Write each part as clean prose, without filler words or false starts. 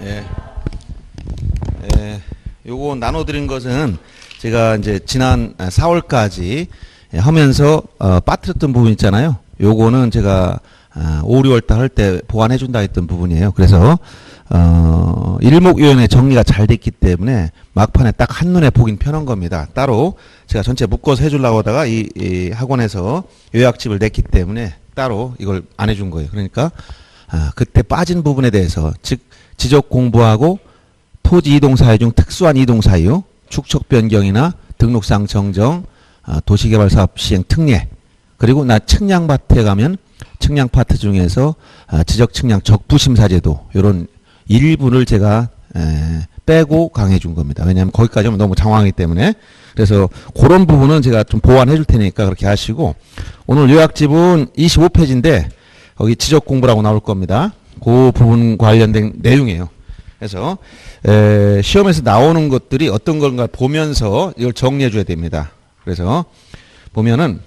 예. 요거 나눠드린 것은 제가 이제 지난 4월까지 하면서 빠뜨렸던 부분 있잖아요. 요거는 제가 5, 6월 달 할 때 보완해 준다 했던 부분이에요. 그래서 일목요연의 정리가 잘 됐기 때문에 막판에 딱 한눈에 보긴 편한 겁니다. 따로 제가 전체 묶어서 해주려고 하다가 이 학원에서 요약집을 냈기 때문에 따로 이걸 안 해준 거예요. 그러니까 그때 빠진 부분에 대해서 즉 지적 공부하고 토지 이동 사유 중 특수한 이동 사유, 축척 변경이나 등록상 정정, 도시개발 사업 시행 특례, 그리고 나 측량밭에 가면 측량파트 중에서 지적 측량 적부 심사제도 이런 일부를 제가 빼고 강해 준 겁니다. 왜냐하면 거기까지 하면 너무 장황하기 때문에. 그래서 그런 부분은 제가 좀 보완해 줄 테니까 그렇게 하시고, 오늘 요약집은 25페이지인데 거기 지적 공부라고 나올 겁니다. 그 부분 관련된 내용이에요. 그래서 시험에서 나오는 것들이 어떤 건가 보면서 이걸 정리해 줘야 됩니다. 그래서 보면은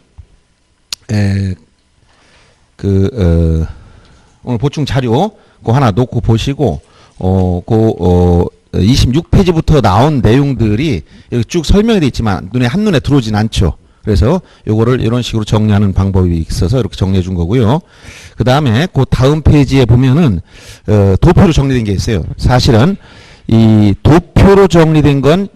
오늘 보충 자료 그거 하나 놓고 보시고 26페이지부터 나온 내용들이 여기 쭉 설명이 되어 있지만 한눈에 들어오진 않죠. 그래서 요거를 이런 식으로 정리하는 방법이 있어서 이렇게 정리해 준 거고요. 그 다음에 그 다음 페이지에 보면은 도표로 정리된 게 있어요. 사실은 이 도표로 정리된 건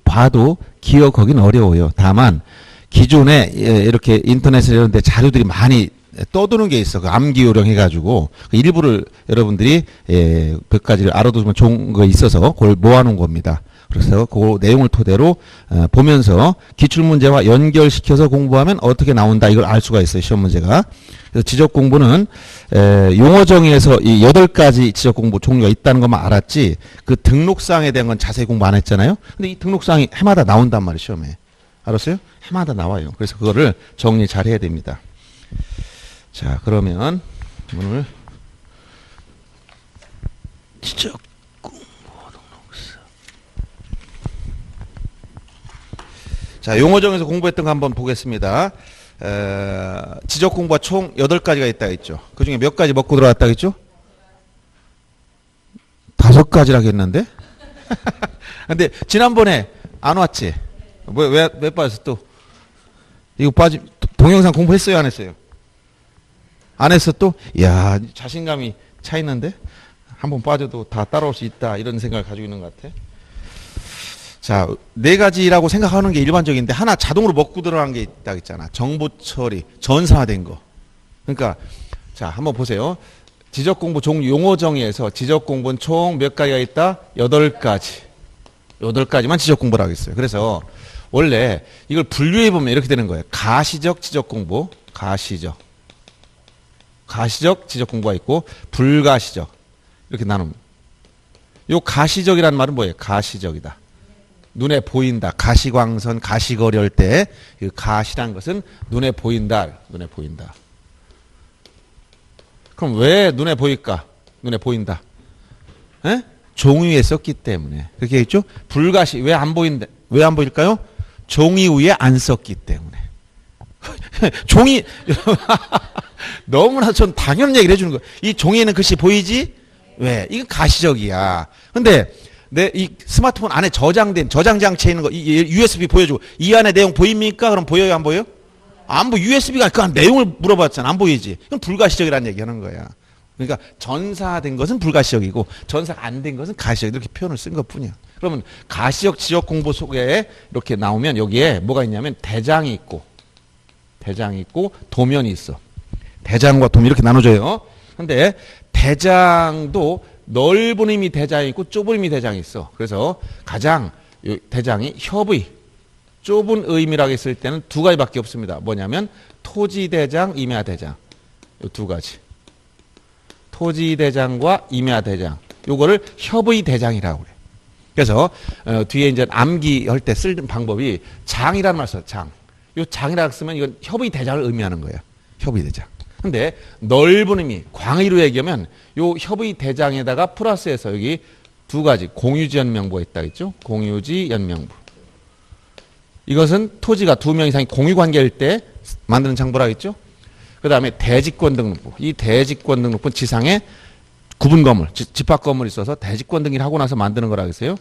봐도 기억하기는 어려워요. 다만 기존에 이렇게 인터넷에 이런 데 자료들이 많이 떠도는 게 있어. 그 암기 요령 해가지고 그 일부를 여러분들이 몇 가지를 알아두면 좋은 거 있어서 그걸 모아놓은 겁니다. 그래서 그 내용을 토대로 보면서 기출문제와 연결시켜서 공부하면 어떻게 나온다 이걸 알 수가 있어요. 시험 문제가. 그래서 지적 공부는 용어 정의에서 이 8가지 지적 공부 종류가 있다는 것만 알았지 그 등록사항에 대한 건 자세히 공부 안 했잖아요. 근데 이 등록사항이 해마다 나온단 말이에요. 시험에. 알았어요? 해마다 나와요. 그래서 그거를 정리 잘 해야 됩니다. 자, 그러면 오늘 지적 공부 등록사. 자, 용어 정에서 공부했던 거 한번 보겠습니다. 지적 공부가 총 8가지가 있다 했죠. 그 중에 몇 가지 먹고 들어갔다 했죠? 5가지라고 했는데? 근데 지난번에 안 왔지? 왜 빠졌어 또? 이거 동영상 공부했어요 안 했어요? 안 했어 또? 이야, 자신감이 차 있는데? 한번 빠져도 다 따라올 수 있다 이런 생각을 가지고 있는 것 같아. 자, 4가지라고 생각하는 게 일반적인데 하나 자동으로 먹고 들어간 게 있다 했잖아. 정보 처리, 전산화된 거. 그러니까 자, 한번 보세요. 지적 공부 종류 용어 정의에서 지적 공부는 총 몇 가지가 있다? 8가지. 8가지만 지적 공부라고 했어요. 그래서 원래 이걸 분류해 보면 이렇게 되는 거예요. 가시적 지적 공부, 가시적 지적 공부가 있고 불가시적 이렇게 나눕니다. 요 가시적이라는 말은 뭐예요? 가시적이다. 눈에 보인다. 가시광선, 가시거리 할 때 이 가시란 것은 눈에 보인다. 눈에 보인다. 그럼 왜 눈에 보일까? 눈에 보인다. 에? 종이 위에 썼기 때문에. 그렇게 했죠? 불가시 왜 안 보인다? 왜 안 보일까요? 종이 위에 안 썼기 때문에. 종이 너무나 전 당연한 얘기를 해주는 거예요. 이 종이에는 글씨 보이지? 왜? 이건 가시적이야. 근데 내 이 스마트폰 안에 저장된 저장 장치에 있는 거 이 USB 보여주고 이 안에 내용 보입니까? 그럼 보여요 안 보여요? 안 보여. USB가 그 내용을 물어봤잖아. 안 보이지? 그럼 불가시적이라는 얘기 하는 거야. 그러니까 전사된 것은 불가시적이고 전사가 안 된 것은 가시적 이렇게 표현을 쓴 것뿐이야. 그러면 가시적 지적 공부 속에 이렇게 나오면 여기에 뭐가 있냐면 대장이 있고 도면이 있어. 대장과 도면 이렇게 나눠져요. 근데 대장도 넓은 의미 대장이 있고 좁은 의미 대장이 있어. 그래서 가장 대장이 협의, 좁은 의미라고 했을 때는 2가지밖에 없습니다. 뭐냐면 토지대장, 임야대장. 이 2가지. 토지대장과 임야대장. 요거를 협의대장이라고 그래. 그래서 뒤에 이제 암기할 때 쓰는 방법이 장이라는 말 써요. 장. 요 장이라고 쓰면 이건 협의대장을 의미하는 거예요. 협의대장. 근데 넓은 의미, 광의로 얘기하면 요 협의대장에다가 플러스해서 여기 2가지 공유지 연명부가 있다 했죠. 공유지 연명부. 이것은 토지가 2명 이상이 공유관계일 때 만드는 장부라고 했죠. 그 다음에 대지권 등록부. 이 대지권 등록부는 지상에 구분 건물, 집합 건물이 있어서 대지권 등기를 하고 나서 만드는 거라 그랬어요.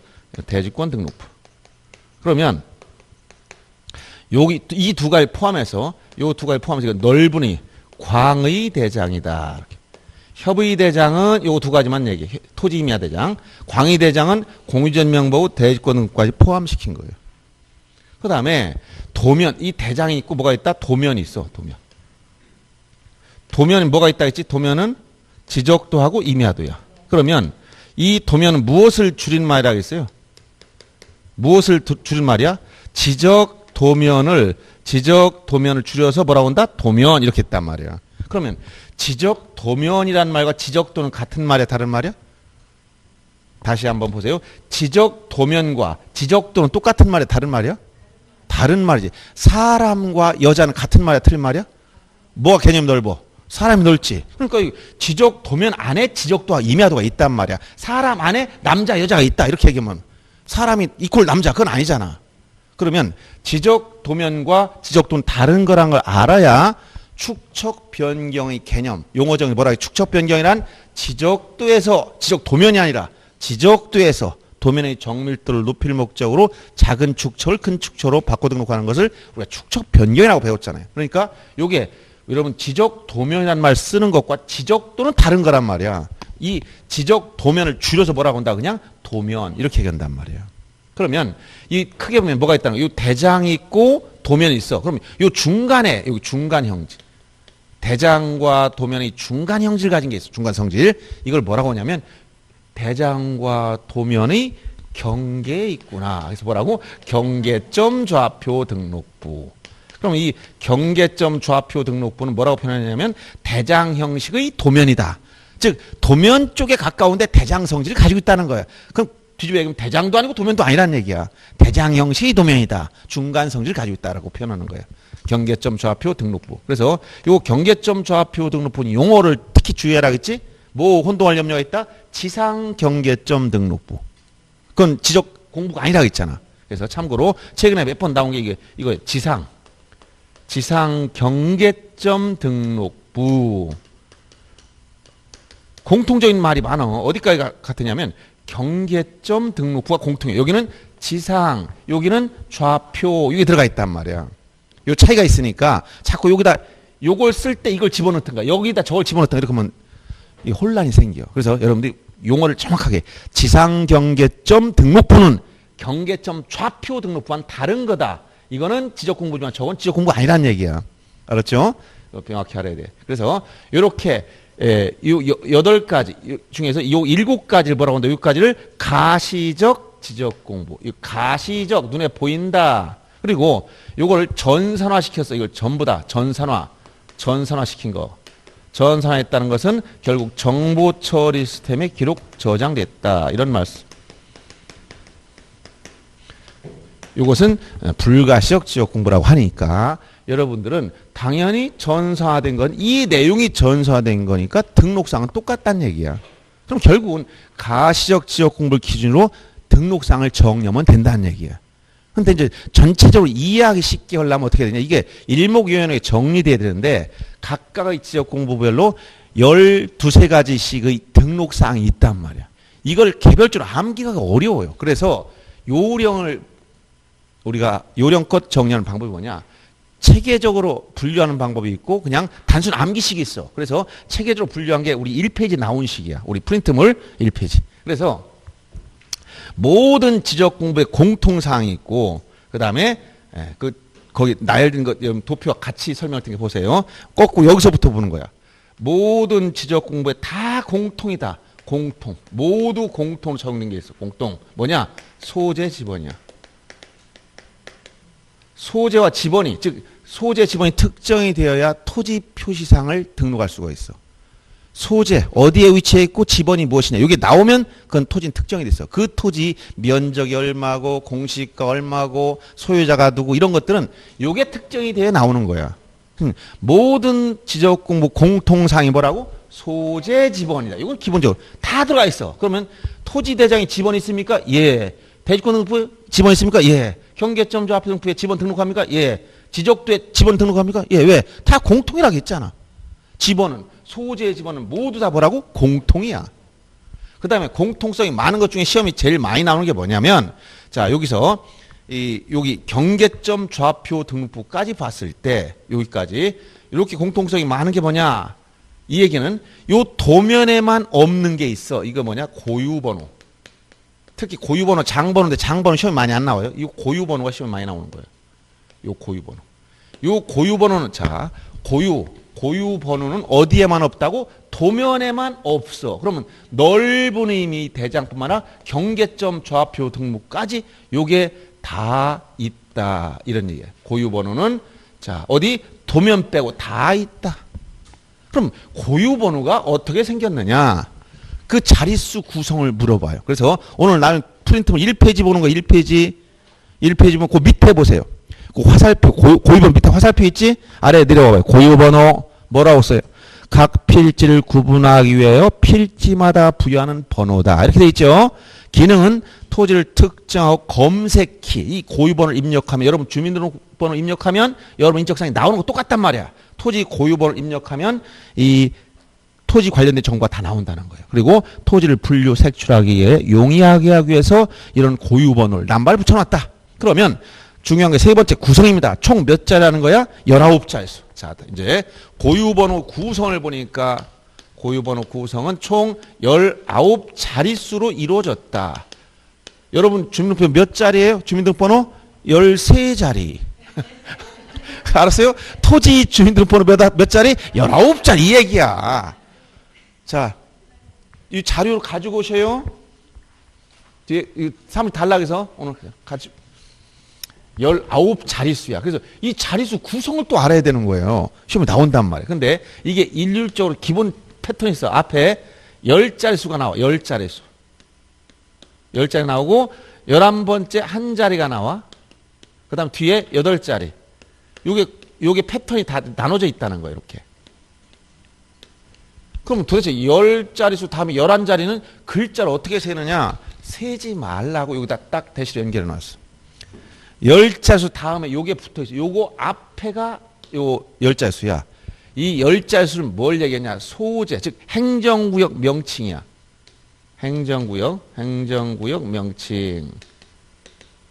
대지권 등록부. 그러면 여기 이 두 가지 포함해서 넓은이 광의 대장이다. 이렇게. 협의 대장은 요 두 가지만 얘기해. 토지 임야 대장. 광의 대장은 공유전 명부 대지권 등록까지 포함시킨 거예요. 그 다음에 도면, 이 대장이 있고 뭐가 있다? 도면이 있어. 도면이 뭐가 있다 했지? 도면은 지적도하고 임야도야. 그러면 이 도면은 무엇을 줄인 말이라고 했어요? 무엇을 줄인 말이야? 지적 도면을 줄여서 뭐라고 한다? 도면 이렇게 했단 말이야. 그러면 지적 도면이란 말과 지적도는 같은 말이야, 다른 말이야? 다시 한번 보세요. 지적 도면과 지적도는 똑같은 말이야, 다른 말이야? 다른 말이지. 사람과 여자는 같은 말이야, 틀린 말이야? 뭐가 개념이 넓어? 사람이 넓지. 그러니까 이 지적 도면 안에 지적도와 임야도가 있단 말이야. 사람 안에 남자, 여자가 있다. 이렇게 얘기하면 사람이 이퀄 남자, 그건 아니잖아. 그러면 지적 도면과 지적도는 다른 거란 걸 알아야 축척 변경의 개념, 용어적인 뭐라 해? 축척 변경이란 지적도에서 지적 도면이 아니라 지적도에서 도면의 정밀도를 높일 목적으로 작은 축척을 큰 축척으로 바꿔 등록하는 것을 우리가 축척 변경이라고 배웠잖아요. 그러니까 요게 여러분 지적 도면이라는 말 쓰는 것과 지적도는 다른 거란 말이야. 이 지적 도면을 줄여서 뭐라고 한다? 그냥 도면 이렇게 얘기한단 말이야. 그러면 이 크게 보면 뭐가 있다는 거야? 이 대장이 있고 도면이 있어. 그럼 이 중간에 여기 중간 형질, 대장과 도면의 중간 형질 가진 게 있어. 중간 성질. 이걸 뭐라고 하냐면 대장과 도면의 경계에 있구나. 그래서 뭐라고? 경계점 좌표 등록부. 그럼 이 경계점 좌표 등록부는 뭐라고 표현하냐면 대장 형식의 도면이다. 즉 도면 쪽에 가까운데 대장 성질을 가지고 있다는 거야. 그럼 뒤집어 얘기하면 대장도 아니고 도면도 아니라는 얘기야. 대장 형식의 도면이다. 중간 성질을 가지고 있다라고 표현하는 거야. 경계점 좌표 등록부. 그래서 요 경계점 좌표 등록부는 용어를 특히 주의하라겠지? 뭐 혼동할 염려가 있다? 지상 경계점 등록부. 그건 지적 공부가 아니라고 했잖아. 그래서 참고로 최근에 몇 번 나온 게 이거 지상 경계점 등록부. 공통적인 말이 많아. 어디까지 같으냐면 경계점 등록부가 공통해. 여기는 지상, 여기는 좌표, 여기 들어가 있단 말이야. 요 차이가 있으니까 자꾸 여기다 요걸 쓸 때 이걸 집어넣든가 여기다 저걸 집어넣든가 이렇게 하면 이 혼란이 생겨. 그래서 여러분들이 용어를 정확하게 지상 경계점 등록부는 경계점 좌표 등록부와는 다른 거다. 이거는 지적 공부지만 저건 지적 공부 아니란 얘기야. 알았죠? 명확히 알아야 돼. 그래서 이렇게 요 8가지 중에서 요 7가지를 뭐라고 한다? 6가지를 가시적 지적 공부. 이 가시적 눈에 보인다. 그리고 요걸 전산화 시켰어. 이걸 전부 다 전산화 시킨 거. 전산화했다는 것은 결국 정보 처리 시스템에 기록 저장됐다. 이런 말씀. 이것은 불가시적 지적 공부라고 하니까 여러분들은 당연히 전산화된 건 이 내용이 전산화된 거니까 등록상은 똑같다는 얘기야. 그럼 결국은 가시적 지적 공부를 기준으로 등록상을 정리하면 된다는 얘기야. 근데 이제 전체적으로 이해하기 쉽게 하려면 어떻게 되냐. 이게 일목요연하게 정리돼야 되는데 각각의 지적 공부별로 12~13가지씩의 등록사항이 있단 말이야. 이걸 개별적으로 암기가 어려워요. 그래서 우리가 요령껏 정리하는 방법이 뭐냐. 체계적으로 분류하는 방법이 있고 그냥 단순 암기식이 있어. 그래서 체계적으로 분류한 게 우리 1페이지 나온 식이야. 우리 프린트물 1페이지. 그래서 모든 지적 공부에 공통사항이 있고 그다음에 거기 나열된 것 도표와 같이 설명할 테니까 보세요. 거꾸로 여기서부터 보는 거야. 모든 지적 공부에 다 공통이다. 공통. 모두 공통으로 적용된 게 있어. 공통. 뭐냐? 소재 지번이야. 소재와 지번이 즉 소재 지번이 특정이 되어야 토지 표시상을 등록할 수가 있어. 소재 어디에 위치해 있고 지번이 무엇이냐 이게 나오면 그건 토지는 특정이 됐어. 그 토지 면적이 얼마고 공시가 얼마고 소유자가 누구 이런 것들은 이게 특정이 되어 나오는 거야. 모든 지적 공부 공통사항이 뭐라고? 소재 지번이다. 이건 기본적으로 다 들어가 있어. 그러면 토지 대장에 지번이 있습니까? 예. 대지권 등록부에 지번 있습니까? 예. 경계점 좌표 등록부에 지번 등록합니까? 예. 지적도에 지번 등록합니까? 예. 왜? 다 공통이라고 했잖아. 지번은 소재 지번은 모두 다 뭐라고? 공통이야. 그 다음에 공통성이 많은 것 중에 시험이 제일 많이 나오는 게 뭐냐면, 자, 여기서, 여기 경계점 좌표 등록부까지 봤을 때, 여기까지, 이렇게 공통성이 많은 게 뭐냐? 이 얘기는 요 도면에만 없는 게 있어. 이거 뭐냐? 고유번호. 특히 고유번호, 장번호인데 장번호 시험이 많이 안 나와요. 이 고유번호가 시험이 많이 나오는 거예요. 요 고유번호. 요 고유번호는, 자, 고유번호는 어디에만 없다고? 도면에만 없어. 그러면 넓은 의미 대장뿐만 아니라 경계점 좌표 등록까지 요게 다 있다. 이런 얘기예요. 고유번호는, 자, 어디? 도면 빼고 다 있다. 그럼 고유번호가 어떻게 생겼느냐? 그 자릿수 구성을 물어봐요. 그래서 오늘 나는 프린트면 1페이지 보는 거 1페이지 보면 그 밑에 보세요. 그 화살표, 고유번호 밑에 화살표 있지? 아래에 내려와봐요. 고유번호 뭐라고 써요? 각 필지를 구분하기 위하여 필지마다 부여하는 번호다. 이렇게 돼 있죠? 기능은 토지를 특정하고 검색키, 이 고유번호를 입력하면, 여러분 주민등록번호 입력하면 여러분 인적사항이 나오는 거 똑같단 말이야. 토지 고유번호를 입력하면 이 토지 관련된 정보가 다 나온다는 거예요. 그리고 토지를 분류 색출하기 위해 용이하게 하기 위해서 이런 고유번호를 남발 붙여놨다. 그러면 중요한 게 세 번째 구성입니다. 총 몇 자리라는 거야? 19자릿수. 자, 이제 고유번호 구성을 보니까 고유번호 구성은 총 19자릿수로 이루어졌다. 여러분 주민등록번호 몇 자리예요? 주민등록번호 13자리. 알았어요? 토지 주민등록번호 몇 자리? 19자리 이 얘기야. 자, 이 자료를 가지고 오셔요. 뒤에 사무실 달락해서 오늘 가지고 19자릿수야. 그래서 이 자릿수 구성을 또 알아야 되는 거예요. 시험에 나온단 말이에요. 근데 이게 일률적으로 기본 패턴이 있어. 앞에 10자릿수가 나와. 10자릿수. 10자리 나오고 11번째 한 자리가 나와. 그 다음 뒤에 8자리. 요게 패턴이 다 나눠져 있다는 거예요. 이렇게. 그럼 도대체 10자릿수 다음에 11자리는 글자를 어떻게 세느냐? 세지 말라고 여기다 딱 대시로 연결해 놨어. 10자릿수 다음에 요게 붙어 있어. 요거 앞에가 요 10자릿수야. 이 10자릿수는 뭘 얘기하냐? 소재, 즉 행정구역 명칭이야. 행정구역 명칭.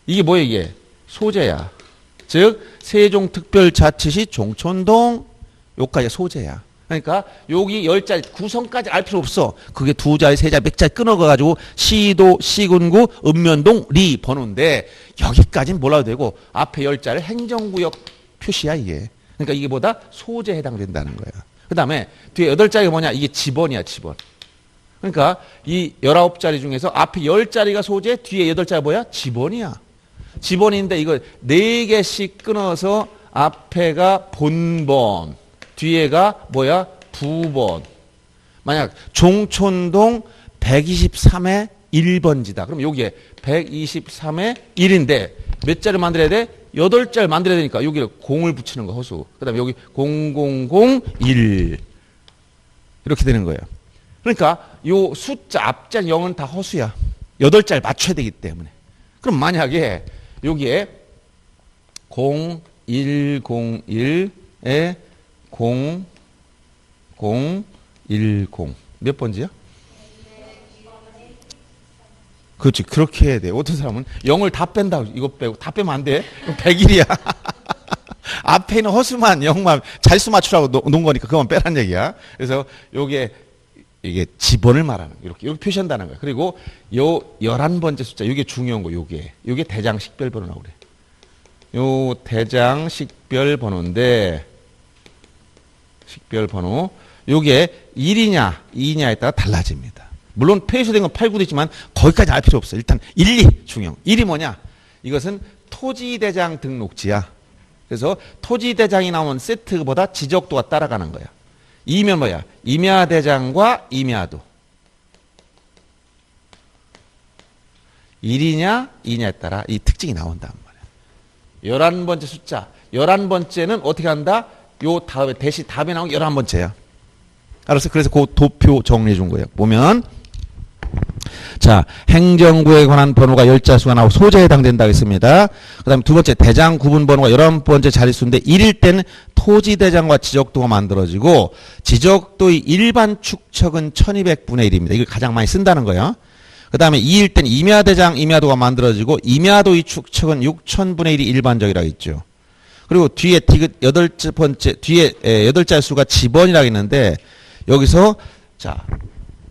이게 뭐야 이게? 소재야. 즉 세종특별자치시 종촌동 요까지 소재야. 그러니까 여기 10자리 구성까지 알 필요 없어. 그게 2자리, 3자리, 몇 자리 끊어가지고 시도, 시군구, 읍면동, 리 번호인데 여기까지는 몰라도 되고 앞에 10자리 행정구역 표시야 이게. 그러니까 이게 보다 소재에 해당된다는 거야. 그 다음에 뒤에 8자리가 뭐냐? 이게 지번이야 지번. 그러니까 이 19자리 중에서 앞에 10자리가 소재, 뒤에 8자리가 뭐야? 지번이야. 지번인데 이거 4개씩 끊어서 앞에가 본번, 뒤에가 뭐야? 부번. 만약 종촌동 123의 1번지다. 그럼 여기에 123의 1인데 몇 자리 만들어야 돼? 8자리 만들어야 되니까 여기를 공을 붙이는 거 허수. 그 다음에 여기 0001 이렇게 되는 거예요. 그러니까 요 숫자 앞자리 0은 다 허수야. 8자리 맞춰야 되기 때문에. 그럼 만약에 여기에 0101에 0010 몇 번지야? 그렇지. 그렇게 해야 돼. 어떤 사람은 0을 다 뺀다. 이거 빼고 다 빼면 안 돼. 그럼 100일이야. 앞에 있는 허수만 0만 자릿수 맞추라고 놓은 거니까 그건 빼란 얘기야. 그래서 이게 지번을 말하는 거야. 이렇게 표시한다는 거야. 그리고 요 11번째 숫자 이게 중요한 거. 요게 대장 식별 번호라고 그래. 요 대장 식별 번호인데 식별 번호 요게 1이냐 2냐에 따라 달라집니다. 물론 표시된 건 8, 9도 있지만 거기까지 알 필요 없어. 일단 1, 2 중요한. 1이 뭐냐? 이것은 토지대장 등록지야. 그래서 토지대장이 나오는 세트보다 지적도가 따라가는 거야. 2면 뭐야? 임야대장과 임야도. 1이냐 2냐에 따라 이 특징이 나온단 말이야. 11번째 숫자. 11번째는 어떻게 한다? 요 다음에 대시 답이 나온 게 11번째야. 알았어? 그래서 그 도표 정리해 준 거예요. 보면 자, 행정구에 관한 번호가 10자수가 나오고 소재에 해당된다고 했습니다. 그 다음에 두 번째, 대장 구분 번호가 11번째 자릿수인데 1일 때는 토지대장과 지적도가 만들어지고 지적도의 일반 축척은 1200분의 1입니다. 이걸 가장 많이 쓴다는 거예요. 그 다음에 2일 때는 임야대장, 임야도가 만들어지고 임야도의 축척은 6000분의 1이 일반적이라고 했죠. 그리고 뒤에 디귿 8번째, 뒤에 8자수가 지번이라고 했는데 여기서 자,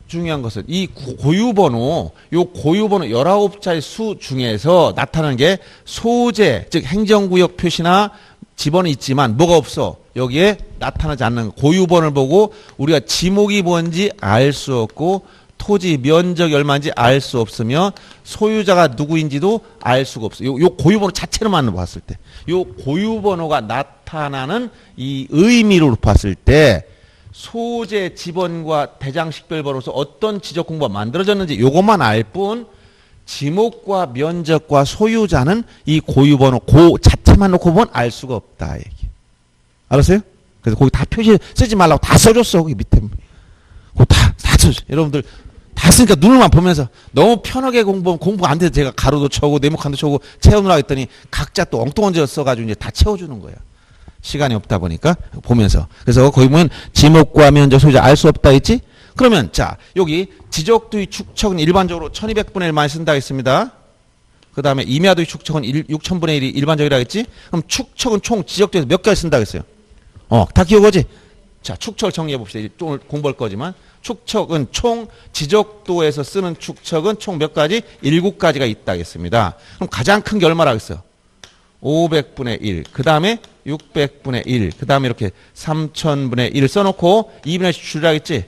중요한 것은 이 고유번호, 요 고유번호 19자리 수 중에서 나타나는 게 소재, 즉 행정구역 표시나 지번은 있지만 뭐가 없어. 여기에 나타나지 않는 고유번호를 보고 우리가 지목이 뭔지 알 수 없고 토지 면적이 얼마인지 알 수 없으며 소유자가 누구인지도 알 수가 없어. 요 고유번호 자체로만 봤을 때. 요 고유번호가 나타나는 이 의미로 봤을 때 소재 지번과 대장식별번호로서 어떤 지적 공부가 만들어졌는지 요것만 알 뿐 지목과 면적과 소유자는 이 고유번호 고 자체만 놓고 보면 알 수가 없다 얘기. 알았어요? 그래서 거기 다 표시 쓰지 말라고 다 써줬어. 거기 밑에 그거 다 써줘. 여러분들 다 쓰니까 눈을만 보면서 너무 편하게 공부하면 공부 안 돼서 제가 가로도 쳐고 네모칸도 쳐고 채우느라 했더니 각자 또 엉뚱한 데 써가지고 이제 다 채워주는 거야. 시간이 없다 보니까 보면서. 그래서 거기 보면 지목과 면적 소유자 알 수 없다 했지? 그러면 자 여기 지적도의 축척은 일반적으로 1200분의 1 많이 쓴다 했습니다. 그 다음에 임야도의 축척은 6000분의 1이 일반적이라 했지? 그럼 축척은 총 지적도에서 몇 가지 쓴다 했어요? 다 기억하지? 자 축척을 정리해 봅시다. 오늘 공부할 거지만 축척은 총 지적도에서 쓰는 축척은 총 몇 가지? 7가지가 있다 했습니다. 그럼 가장 큰 게 얼마라고 했어요? 500분의 1, 그 다음에 600분의 1, 그 다음에 이렇게 3000분의 1을 써놓고 2분의 1 줄이라고 했지?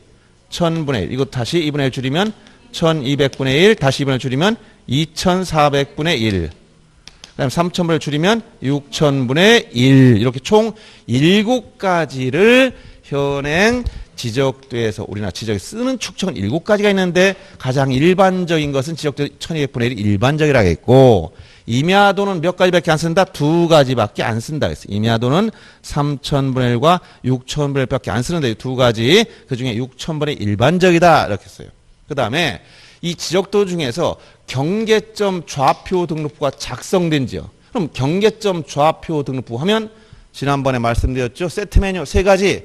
1000분의 1, 이거 다시 2분의 1 줄이면 1200분의 1, 다시 2분의 1 줄이면 2400분의 1, 그 다음에 3000분의 1 줄이면 6000분의 1, 이렇게 총 7가지를 현행 지적도에서 우리나라 지적에 쓰는 축척은 7가지가 있는데 가장 일반적인 것은 지적도 1200분의 1이 일반적이라고 했고 임야도는 몇 가지밖에 안 쓴다? 2가지밖에 안 쓴다 했어요. 임야도는 3000분의 1과 6000분의 1밖에 안 쓰는데 2가지 그 중에 6000분의 1 일반적이다 이렇게 했어요. 그 다음에 이 지적도 중에서 경계점 좌표 등록부가 작성된 지역. 그럼 경계점 좌표 등록부 하면 지난번에 말씀드렸죠. 세트 메뉴 3가지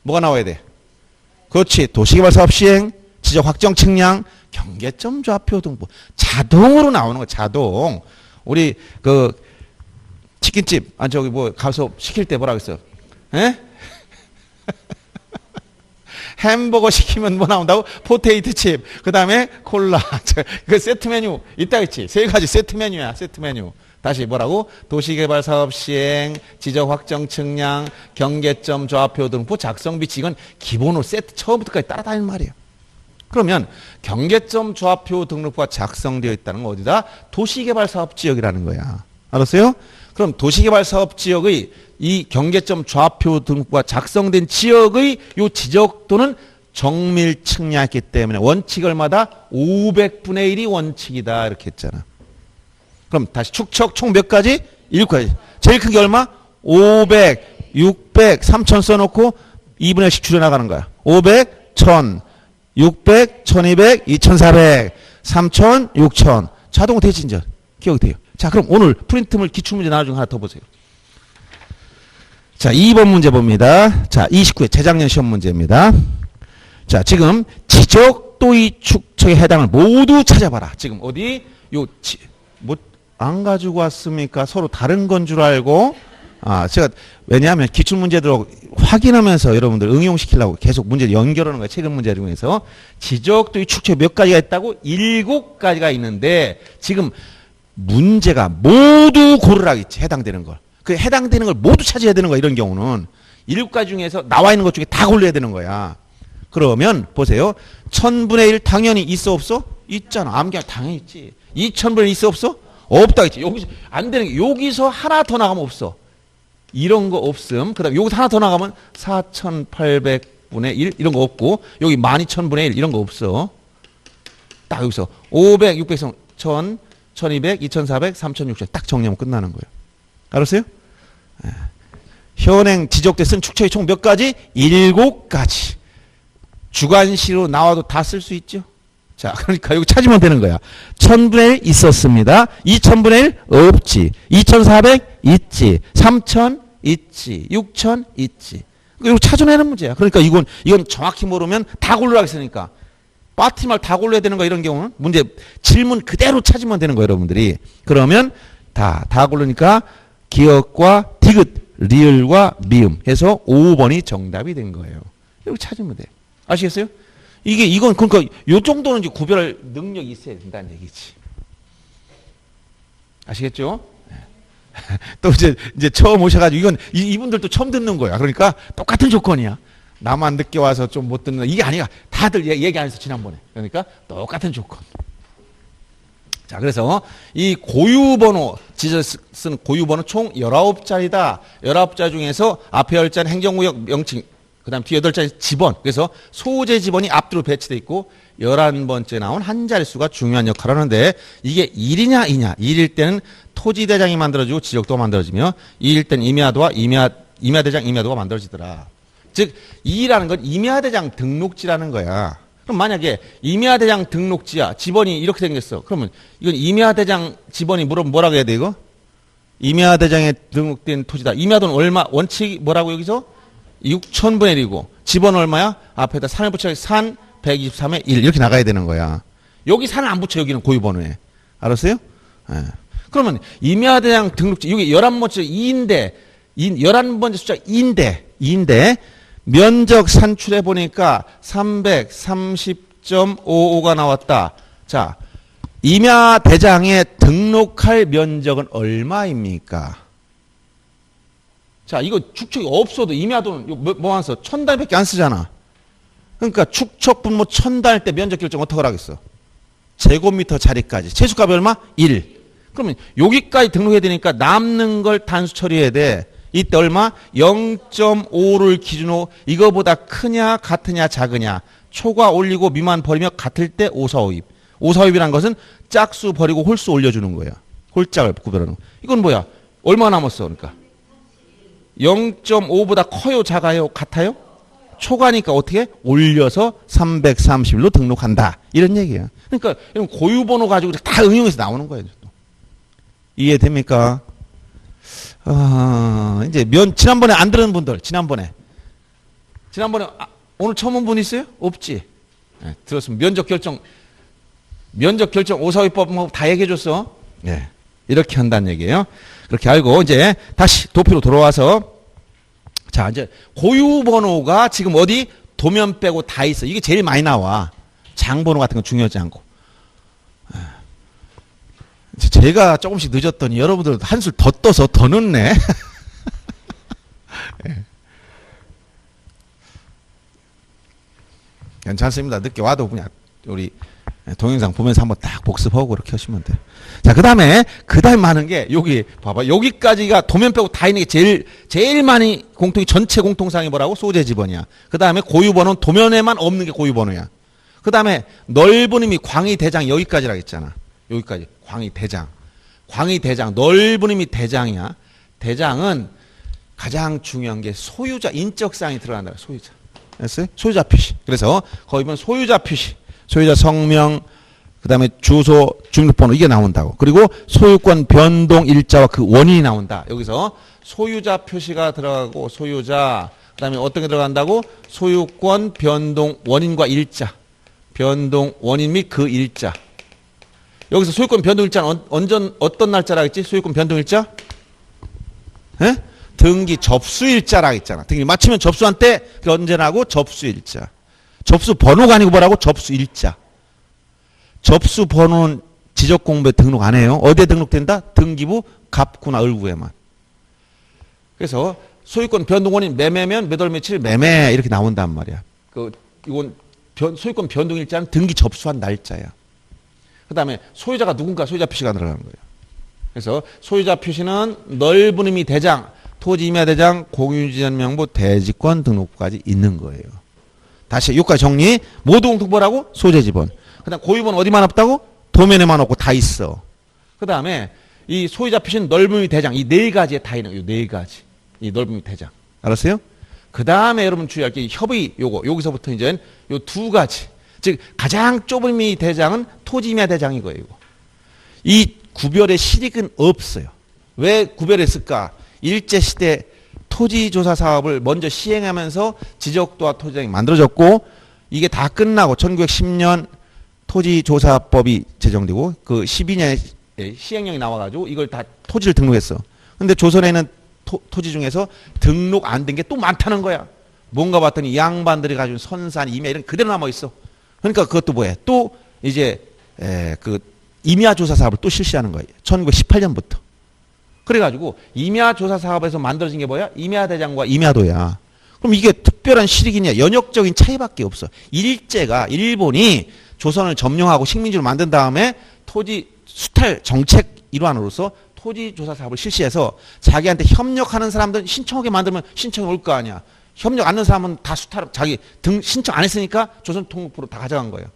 뭐가 나와야 돼? 그렇지. 도시개발사업 시행, 지적 확정 측량, 경계점 좌표 등록부. 자동으로 나오는 거 자동. 우리 그 치킨집 저기 뭐 가서 시킬 때 뭐라 그랬어요? 에? 햄버거 시키면 뭐 나온다고? 포테이토 칩. 그 다음에 콜라. 그 세트 메뉴 있다 했지. 3가지 세트 메뉴야. 세트 메뉴. 다시 뭐라고? 도시개발사업 시행, 지적 확정 측량, 경계점 좌표 등록부 작성 비치. 이건 기본으로 세트 처음부터까지 따라다니는 말이에요. 그러면 경계점 좌표 등록부가 작성되어 있다는 건 어디다? 도시개발사업지역이라는 거야. 알았어요? 그럼 도시개발사업지역의 이 경계점 좌표 등록부가 작성된 지역의 요 지적도는 정밀 측량했기 때문에 원칙 얼마다? 500분의 1이 원칙이다 이렇게 했잖아. 그럼 다시 축척 총 몇 가지? 7가지. 제일 큰 게 얼마? 500, 600, 3000 써놓고 2분의 1씩 줄여나가는 거야. 500, 1000, 600, 1200, 2400, 3000, 6000. 자동 대신전. 기억이 돼요. 자, 그럼 오늘 프린트물 기출문제 나중에 하나 더 보세요. 자, 2번 문제 봅니다. 자, 29회 재작년 시험 문제입니다. 자, 지금 지적도의 축척에 해당을 모두 찾아봐라. 지금 어디? 뭐, 안 가지고 왔습니까? 서로 다른 건 줄 알고. 제가, 왜냐하면 기출문제들 확인하면서 여러분들 응용시키려고 계속 문제를 연결하는 거예요. 최근 문제 중에서. 지적도의 축척 몇 가지가 있다고? 7가지가 있는데, 지금 문제가 모두 고르라겠지. 해당되는 걸. 그 해당되는 걸 모두 찾아야 되는 거야. 이런 경우는. 7가지 중에서 나와 있는 것 중에 다 골라야 되는 거야. 그러면, 보세요. 1000분의 1 당연히 있어, 없어? 있잖아. 암기가 당연히 있지. 2000분의 1 있어, 없어? 없다 했지. 여기서 안 되는 게 여기서 하나 더 나가면 없어. 이런 거 없음. 그 다음에 여기서 하나 더 나가면 4800분의 1 이런 거 없고 여기 12000분의 1 이런 거 없어. 딱 여기서 500, 600, 1000, 1200, 2400, 3600 딱 정리하면 끝나는 거예요. 알았어요? 현행 지적대 쓴 축척이 총 몇 가지? 7가지. 주관시로 나와도 다 쓸 수 있죠. 자, 그러니까 여기 찾으면 되는 거야. 1000분의 1 있었습니다. 2000분의 1 없지. 2400 있지. 3000 있지. 6000 있지. 이거 찾아내는 문제야. 그러니까 이건 정확히 모르면 다 골라야 했으니까. 빠트리말 다 골라야 되는 거 이런 경우는 문제 질문 그대로 찾으면 되는 거예요, 여러분들이. 그러면 다 고르니까 기억과 디귿, 리을과 미음 해서 5번이 정답이 된 거예요. 이렇게 찾으면 돼. 아시겠어요? 이건 그러니까 요 정도는 이제 구별할 능력이 있어야 된다는 얘기지. 아시겠죠? 또 이제 처음 오셔가지고 이건 이분들도 처음 듣는 거야. 그러니까 똑같은 조건이야. 나만 늦게 와서 좀 못 듣는 이게 아니야. 다들 얘기 안 했어 지난번에. 그러니까 똑같은 조건. 자, 그래서 이 고유번호, 지저스 쓴 고유번호 총 19자리다. 19자리 중에서 앞에 10자리 행정구역 명칭, 그 다음 뒤에 8자리 지번. 그래서 소재 지번이 앞뒤로 배치되어 있고 11번째 나온 한 자릿수가 중요한 역할을 하는데 이게 1이냐 2냐. 1일 때는 토지대장이 만들어지고 지역도가 만들어지며 2일 때는 임야도와 임야대장, 임야도가 만들어지더라. 즉 2라는 건 임야대장 등록지라는 거야. 그럼 만약에 임야대장 등록지야. 지번이 이렇게 생겼어. 그러면 이건 임야대장 지번이 뭐라고 해야 돼 이거? 임야대장에 등록된 토지다. 임야도는 얼마? 원칙이 뭐라고 여기서? 6000분의 1이고 지번 얼마야? 앞에다 산을 붙여 산 123의 1 이렇게 나가야 되는 거야. 여기 산을 안 붙여 여기는 고유번호에. 알았어요? 네. 그러면 임야대장 등록지 여기 11번째 2인데 11번째 숫자 2인데 면적 산출해 보니까 330.55가 나왔다. 자, 임야대장에 등록할 면적은 얼마입니까? 자, 이거 축척이 없어도 임야도는 뭐 안 써? 1000단위밖에 안 쓰잖아. 그러니까 축척 분모 1000단 할 때 면적 결정 어떻게 하겠어? 제곱미터 자리까지. 최소값이 얼마? 1. 그러면 여기까지 등록해야 되니까 남는 걸 단수 처리해야 돼. 이때 얼마? 0.5를 기준으로 이거보다 크냐 같으냐 작으냐 초과 올리고 미만 버리며 같을 때 오사오입. 오사오입이란 것은 짝수 버리고 홀수 올려주는 거야. 홀짝을 구별하는 거. 이건 뭐야? 얼마 남았어? 그러니까 0.5보다 커요 작아요 같아요? 초과니까 어떻게? 올려서 331로 등록한다. 이런 얘기야. 그러니까 이런 고유번호 가지고 다 응용해서 나오는 거예요. 이해됩니까? 이제 지난번에 안 들은 분들, 지난번에 오늘 처음 온 분 있어요? 없지? 네, 들었으면 면적 결정 오사오입법 다 얘기해 줬어. 네, 이렇게 한다는 얘기예요. 그렇게 알고 이제 다시 도표로 돌아와서 자, 이제 고유번호가 지금 어디 도면 빼고 다 있어. 이게 제일 많이 나와. 장번호 같은 건 중요하지 않고. 제가 조금씩 늦었더니 여러분들 한술 더 떠서 더 늦네. 괜찮습니다. 늦게 와도 그냥 우리 동영상 보면서 한번 딱 복습하고 그렇게 하시면 돼요. 자, 그 다음에 많은 게 여기 봐봐. 여기까지가 도면 빼고 다 있는 게 제일 많이 전체 공통상이 뭐라고? 소재 지번이야. 그 다음에 고유번호는 도면에만 없는 게 고유번호야. 그 다음에 넓은 의미 광의 대장 여기까지라고 했잖아. 여기까지 광의 대장 넓은 의미 대장이야. 대장은 가장 중요한 게 소유자 인적사항이 들어간다. 소유자. 알았어요? 소유자 표시. 그래서 거기 보면 소유자 표시, 소유자 성명, 그 다음에 주소, 주민번호 이게 나온다고. 그리고 소유권 변동 일자와 그 원인이 나온다. 여기서 소유자 표시가 들어가고 소유자, 그 다음에 어떤 게 들어간다고? 소유권 변동 원인과 일자. 변동 원인 및 그 일자. 여기서 소유권 변동 일자는 어떤 날짜라고 했지? 소유권 변동 일자? 에? 등기 접수 일자라고 했잖아. 등기 마치면 접수한 때 그게 언제나고 접수 일자. 접수 번호가 아니고 뭐라고? 접수 일자. 접수 번호는 지적공부에 등록 안 해요. 어디에 등록된다? 등기부 갑구나 을구에만. 그래서 소유권 변동 원인 매매면 몇 월 며칠 매매 이렇게 나온단 말이야. 이건 소유권 변동 일자는 등기 접수한 날짜야. 그 다음에 소유자가 누군가 소유자 표시가 들어가는 거예요. 그래서 소유자 표시는 넓은 의미 대장, 토지 임야 대장, 공유지전 명부, 대지권 등록부까지 있는 거예요. 다시 여기까지 정리. 모두 공통번호라고? 소재 지번. 그 다음 고유번호 어디만 없다고? 도면에만 없고 다 있어. 그 다음에 이 소유자 표시는 넓은 의미 대장. 이 네 가지에 다 있는 거예요. 네 가지. 이 넓은 의미 대장. 알았어요? 그 다음에 여러분 주의할 게 협의 요거. 여기서부터 이제 요 두 가지. 즉 가장 좁은 이 대장은 토지임야 대장인 거예요. 이 구별의 실익은 없어요. 왜 구별했을까? 일제시대 토지조사 사업을 먼저 시행하면서 지적도와 토지대장이 만들어졌고 이게 다 끝나고 1910년 토지조사법이 제정되고 그 12년에 시행령이 나와가지고 이걸 다 토지를 등록했어. 근데 조선에는 토지 중에서 등록 안 된 게 또 많다는 거야. 뭔가 봤더니 이 양반들이 가지고 선산, 임야 이런 그대로 남아 있어. 그러니까 그것도 뭐야? 또 이제 그 임야 조사 사업을 또 실시하는 거예요. 1918년부터. 그래가지고 임야 조사 사업에서 만들어진 게 뭐야? 임야 대장과 임야도야. 그럼 이게 특별한 실익이냐? 연역적인 차이밖에 없어. 일제가 일본이 조선을 점령하고 식민지로 만든 다음에 토지 수탈 정책 일환으로서 토지 조사 사업을 실시해서 자기한테 협력하는 사람들 신청하게 만들면 신청이 올 거 아니야. 협력 안 하는 사람은 다 수탈, 자기 등 신청 안 했으니까 조선 통일부로 다 가져간 거예요.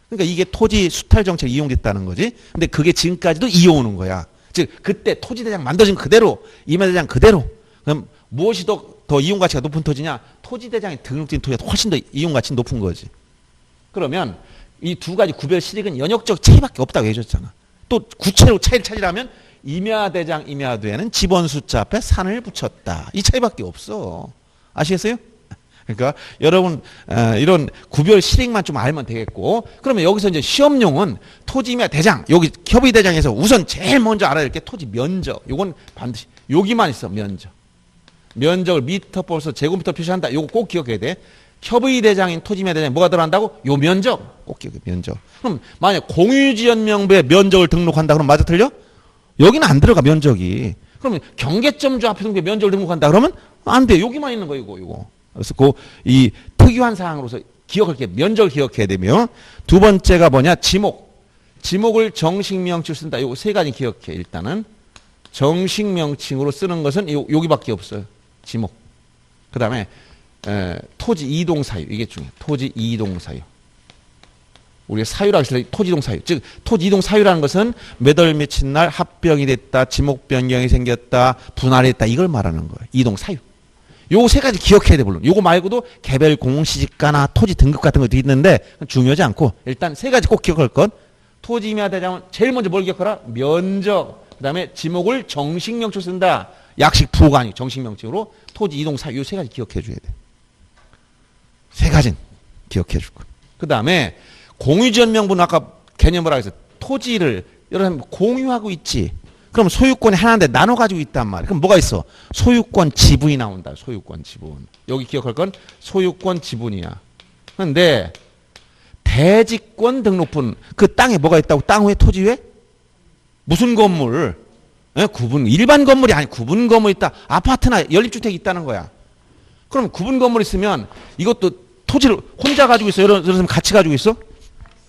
그러니까 이게 토지 수탈 정책이 이용됐다는 거지. 근데 그게 지금까지도 이어오는 거야. 즉 그때 토지대장 만들어진 그대로, 임야대장 그대로. 그럼 무엇이 더 이용 가치가 높은 토지냐? 토지대장에 등록된 토지가 훨씬 더 이용 가치 높은 거지. 그러면 이 두 가지 구별 실익은 연역적 차이밖에 없다고 해줬잖아. 또 구체로 차이를 찾으려면 임야대장, 임야도에는 지번 숫자 앞에 산을 붙였다. 이 차이밖에 없어. 아시겠어요? 그러니까 여러분 이런 구별 실익만 좀 알면 되겠고, 그러면 여기서 이제 시험용은 토지임야 대장, 여기 협의 대장에서 우선 제일 먼저 알아야 될 게 토지 면적. 요건 반드시 여기만 있어. 면적을 미터법에서 제곱미터 표시한다. 요거 꼭 기억해야 돼. 협의 대장인 토지임야 대장에 뭐가 들어간다고? 요 면적. 꼭 기억해. 면적. 그럼 만약 공유지연명부에 면적을 등록한다 그러면 맞아 틀려? 여기는 안 들어가 면적이. 그러면 경계점주 앞에 등록에 면적을 등록한다 그러면 안 돼. 여기만 있는 거 이거. 그래서 이 특이한 사항으로서 기억할 게 면적을 기억해야 되며, 두 번째가 뭐냐? 지목을 정식 명칭으로 쓴다. 요거 세 가지 기억해. 일단은 정식 명칭으로 쓰는 것은 여기밖에 없어요. 지목. 그다음에 토지 이동 사유. 이게 중요해. 토지 이동 사유. 우리가 사유라고 했을 때 토지 이동 사유. 즉 토지 이동 사유라는 것은 몇 월 며칠 날 합병이 됐다, 지목 변경이 생겼다, 분할했다, 이걸 말하는 거예요. 이동 사유. 요 세 가지 기억해야 돼. 물론 요거 말고도 개별 공시지가나 토지 등급 같은 것도 있는데 중요하지 않고 일단 세 가지 꼭 기억할 것. 토지 임야 대장은 제일 먼저 뭘 기억하라? 면적. 그다음에 지목을 정식 명칭으로 쓴다. 약식 부호가 아니고 정식 명칭으로 토지 이동 사유. 요 세 가지 기억해 줘야 돼. 세 가지는 기억해 줄 거. 그다음에 공유지연명부는 아까 개념 뭐라 해서 토지를 여러 사람 공유하고 있지. 그럼 소유권이 하나인데 나눠 가지고 있단 말이야. 그럼 뭐가 있어? 소유권 지분이 나온다. 소유권 지분. 여기 기억할 건 소유권 지분이야. 그런데 대지권 등록분, 그 땅에 뭐가 있다고? 땅 위에 토지 위에 무슨 건물? 일반 건물이 아니 구분 건물 있다. 아파트나 연립주택이 있다는 거야. 그럼 구분 건물 있으면 이것도 토지를 혼자 가지고 있어? 여러 사람 같이 가지고 있어?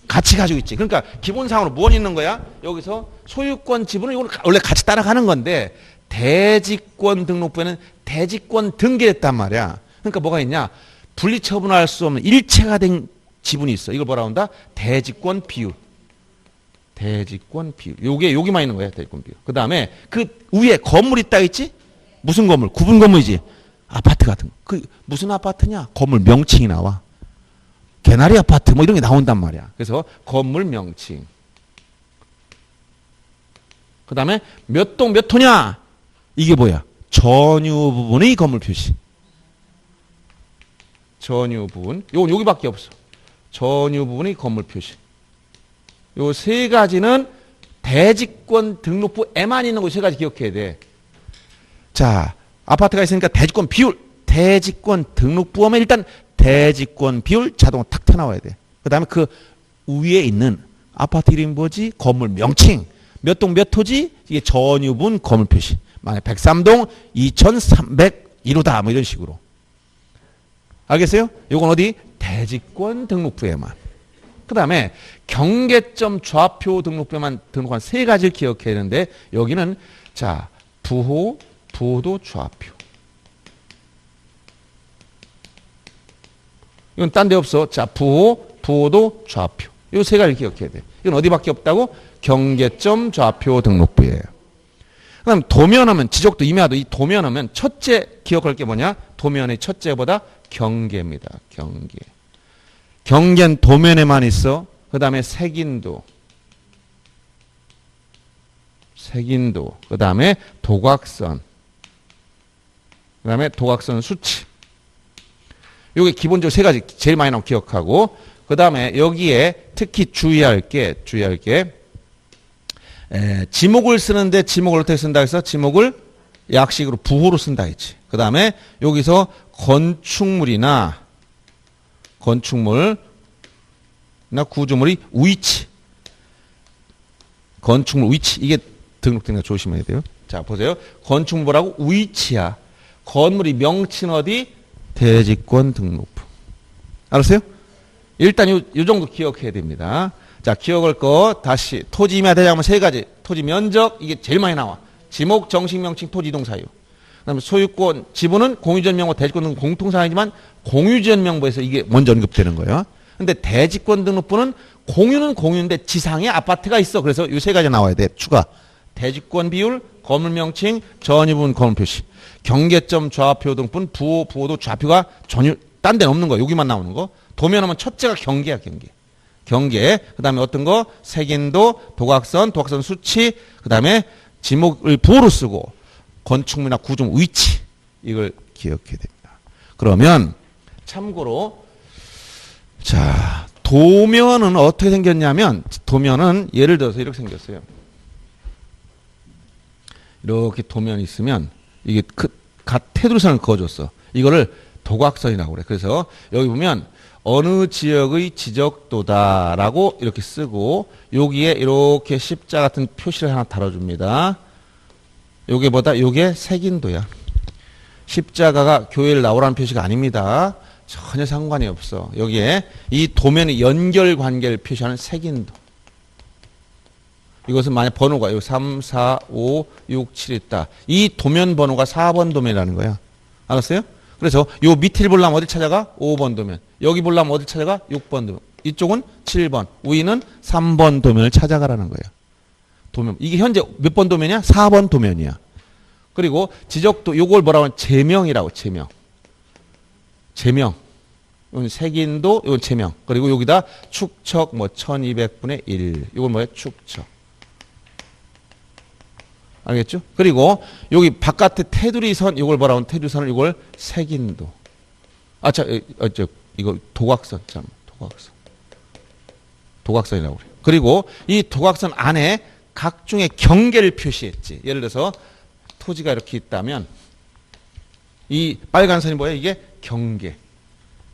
같이 가지고 있지. 그러니까 기본상으로 무엇 있는 거야? 여기서 소유권 지분을 이걸 원래 같이 따라가는 건데 대지권 등록부에는 대지권 등기했단 말이야. 그러니까 뭐가 있냐? 분리처분할 수 없는 일체가 된 지분이 있어. 이걸 뭐라고 한다? 대지권 비율. 대지권 비율. 여기만 있는 거야. 대지권 비율. 그 다음에 그 위에 건물 있다 있지? 무슨 건물? 구분 건물이지. 아파트 같은 거. 그 무슨 아파트냐? 건물 명칭이 나와. 개나리 아파트 뭐 이런 게 나온단 말이야. 그래서 건물 명칭. 그 다음에 몇 동 몇 호냐? 이게 뭐야? 전유 부분의 건물 표시. 전유 부분. 요건 여기밖에 없어. 전유 부분의 건물 표시. 요 세 가지는 대지권 등록부에만 있는 거 세 가지 기억해야 돼. 자, 아파트가 있으니까 대지권 비율. 대지권 등록부 하면 일단 대지권 비율 자동으로 탁 튀어나와야 돼. 그 다음에 그 위에 있는 아파트 이름이 뭐지? 건물 명칭. 몇 동 몇 호지? 이게 전유분 건물 표시. 만약 103동 2301호다. 뭐 이런 식으로. 알겠어요? 요건 어디? 대지권 등록부에만. 그 다음에 경계점 좌표 등록부에만 등록한 세 가지를 기억해야 되는데 여기는 자 부호, 부호도 좌표. 이건 딴 데 없어. 자, 부호, 부호도 좌표. 이 세 가지를 기억해야 돼. 이건 어디밖에 없다고? 경계점 좌표 등록부예요. 그 다음 도면하면, 지적도 임야도 이 도면하면 첫째 기억할 게 뭐냐? 도면의 첫째보다 경계입니다. 경계. 경계는 도면에만 있어. 그 다음에 색인도. 그 다음에 도각선. 그 다음에 도각선 수치. 요게 기본적으로 세 가지 제일 많이 나온 거 기억하고, 그 다음에 여기에 특히 주의할 게, 지목을 쓰는데 지목을 어떻게 쓴다 해서 지목을 약식으로 부호로 쓴다 했지. 그 다음에 여기서 건축물이나 구조물이 위치. 건축물 위치. 이게 등록된 거 조심해야 돼요. 자, 보세요. 건축물하고 위치야. 건물이 명칭 어디? 대지권 등록부. 알았어요? 일단 요 정도 기억해야 됩니다. 자, 기억할 거 다시 토지 임야 대장은 세 가지. 토지 면적 이게 제일 많이 나와. 지목, 정식, 명칭, 토지 이동 사유. 그다음에 소유권, 지분은 공유전 명부, 대지권 등록 공통사항이지만 공유전 명부에서 이게 먼저 언급되는 거예요. 근데 대지권 등록부는 공유는 공유인데 지상에 아파트가 있어. 그래서 이 세 가지 나와야 돼. 추가. 대지권 비율, 건물 명칭, 전유분 건물 표시. 경계점 좌표 등분 부호도 좌표가 전혀 딴 데는 없는 거. 여기만 나오는 거. 도면하면 첫째가 경계야, 경계. 그다음에 어떤 거? 색인도, 도각선 수치, 그다음에 지목을 부호로 쓰고 건축물이나 구조물 위치. 이걸 기억해야 됩니다. 그러면 참고로 자, 도면은 어떻게 생겼냐면 도면은 예를 들어서 이렇게 생겼어요. 이렇게 도면이 있으면 이게 테두리선을 그어줬어. 이거를 도각선이라고 그래. 그래서 여기 보면 어느 지역의 지적도다라고 이렇게 쓰고 여기에 이렇게 십자 같은 표시를 하나 달아줍니다. 요게 색인도야. 십자가가 교회를 나오라는 표시가 아닙니다. 전혀 상관이 없어. 여기에 이 도면의 연결 관계를 표시하는 색인도. 이것은 만약 번호가 요 3, 4, 5, 6, 7 있다. 이 도면 번호가 4번 도면이라는 거야. 알았어요? 그래서 요 밑을 보려면 어디 찾아가? 5번 도면. 여기 보려면 어디 찾아가? 6번 도면. 이쪽은 7번. 위는 3번 도면을 찾아가라는 거야. 도면. 이게 현재 몇 번 도면이야? 4번 도면이야. 그리고 지적도 요걸 뭐라고 하면 제명이라고. 제명. 이건 색인도, 이건 제명. 그리고 여기다 축척 1200분의 1. 이건 뭐야? 축척. 알겠죠? 그리고 여기 바깥에 테두리선 이걸 뭐라고 하면 테두리선을 이걸 색인도. 이거 도각선. 도각선이라고 그래요. 그리고 이 도각선 안에 각종의 경계를 표시했지. 예를 들어서 토지가 이렇게 있다면 이 빨간 선이 뭐야? 이게 경계.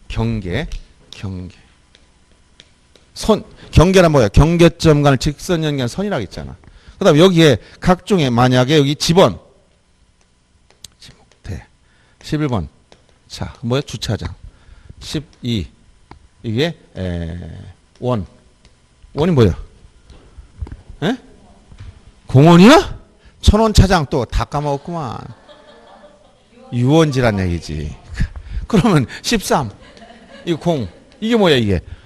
경계란 뭐야? 경계점 간을 직선 연결한 선이라고 했잖아. 그 다음에 여기에 각종의 만약에 여기 지번, 지목대, 11번, 자, 뭐야? 주차장, 12, 이게, 원이 뭐야? 공원이야? 천원차장 또 다 까먹었구만. 유원지란 얘기지. 그러면 13, 이거 공, 이게 뭐야,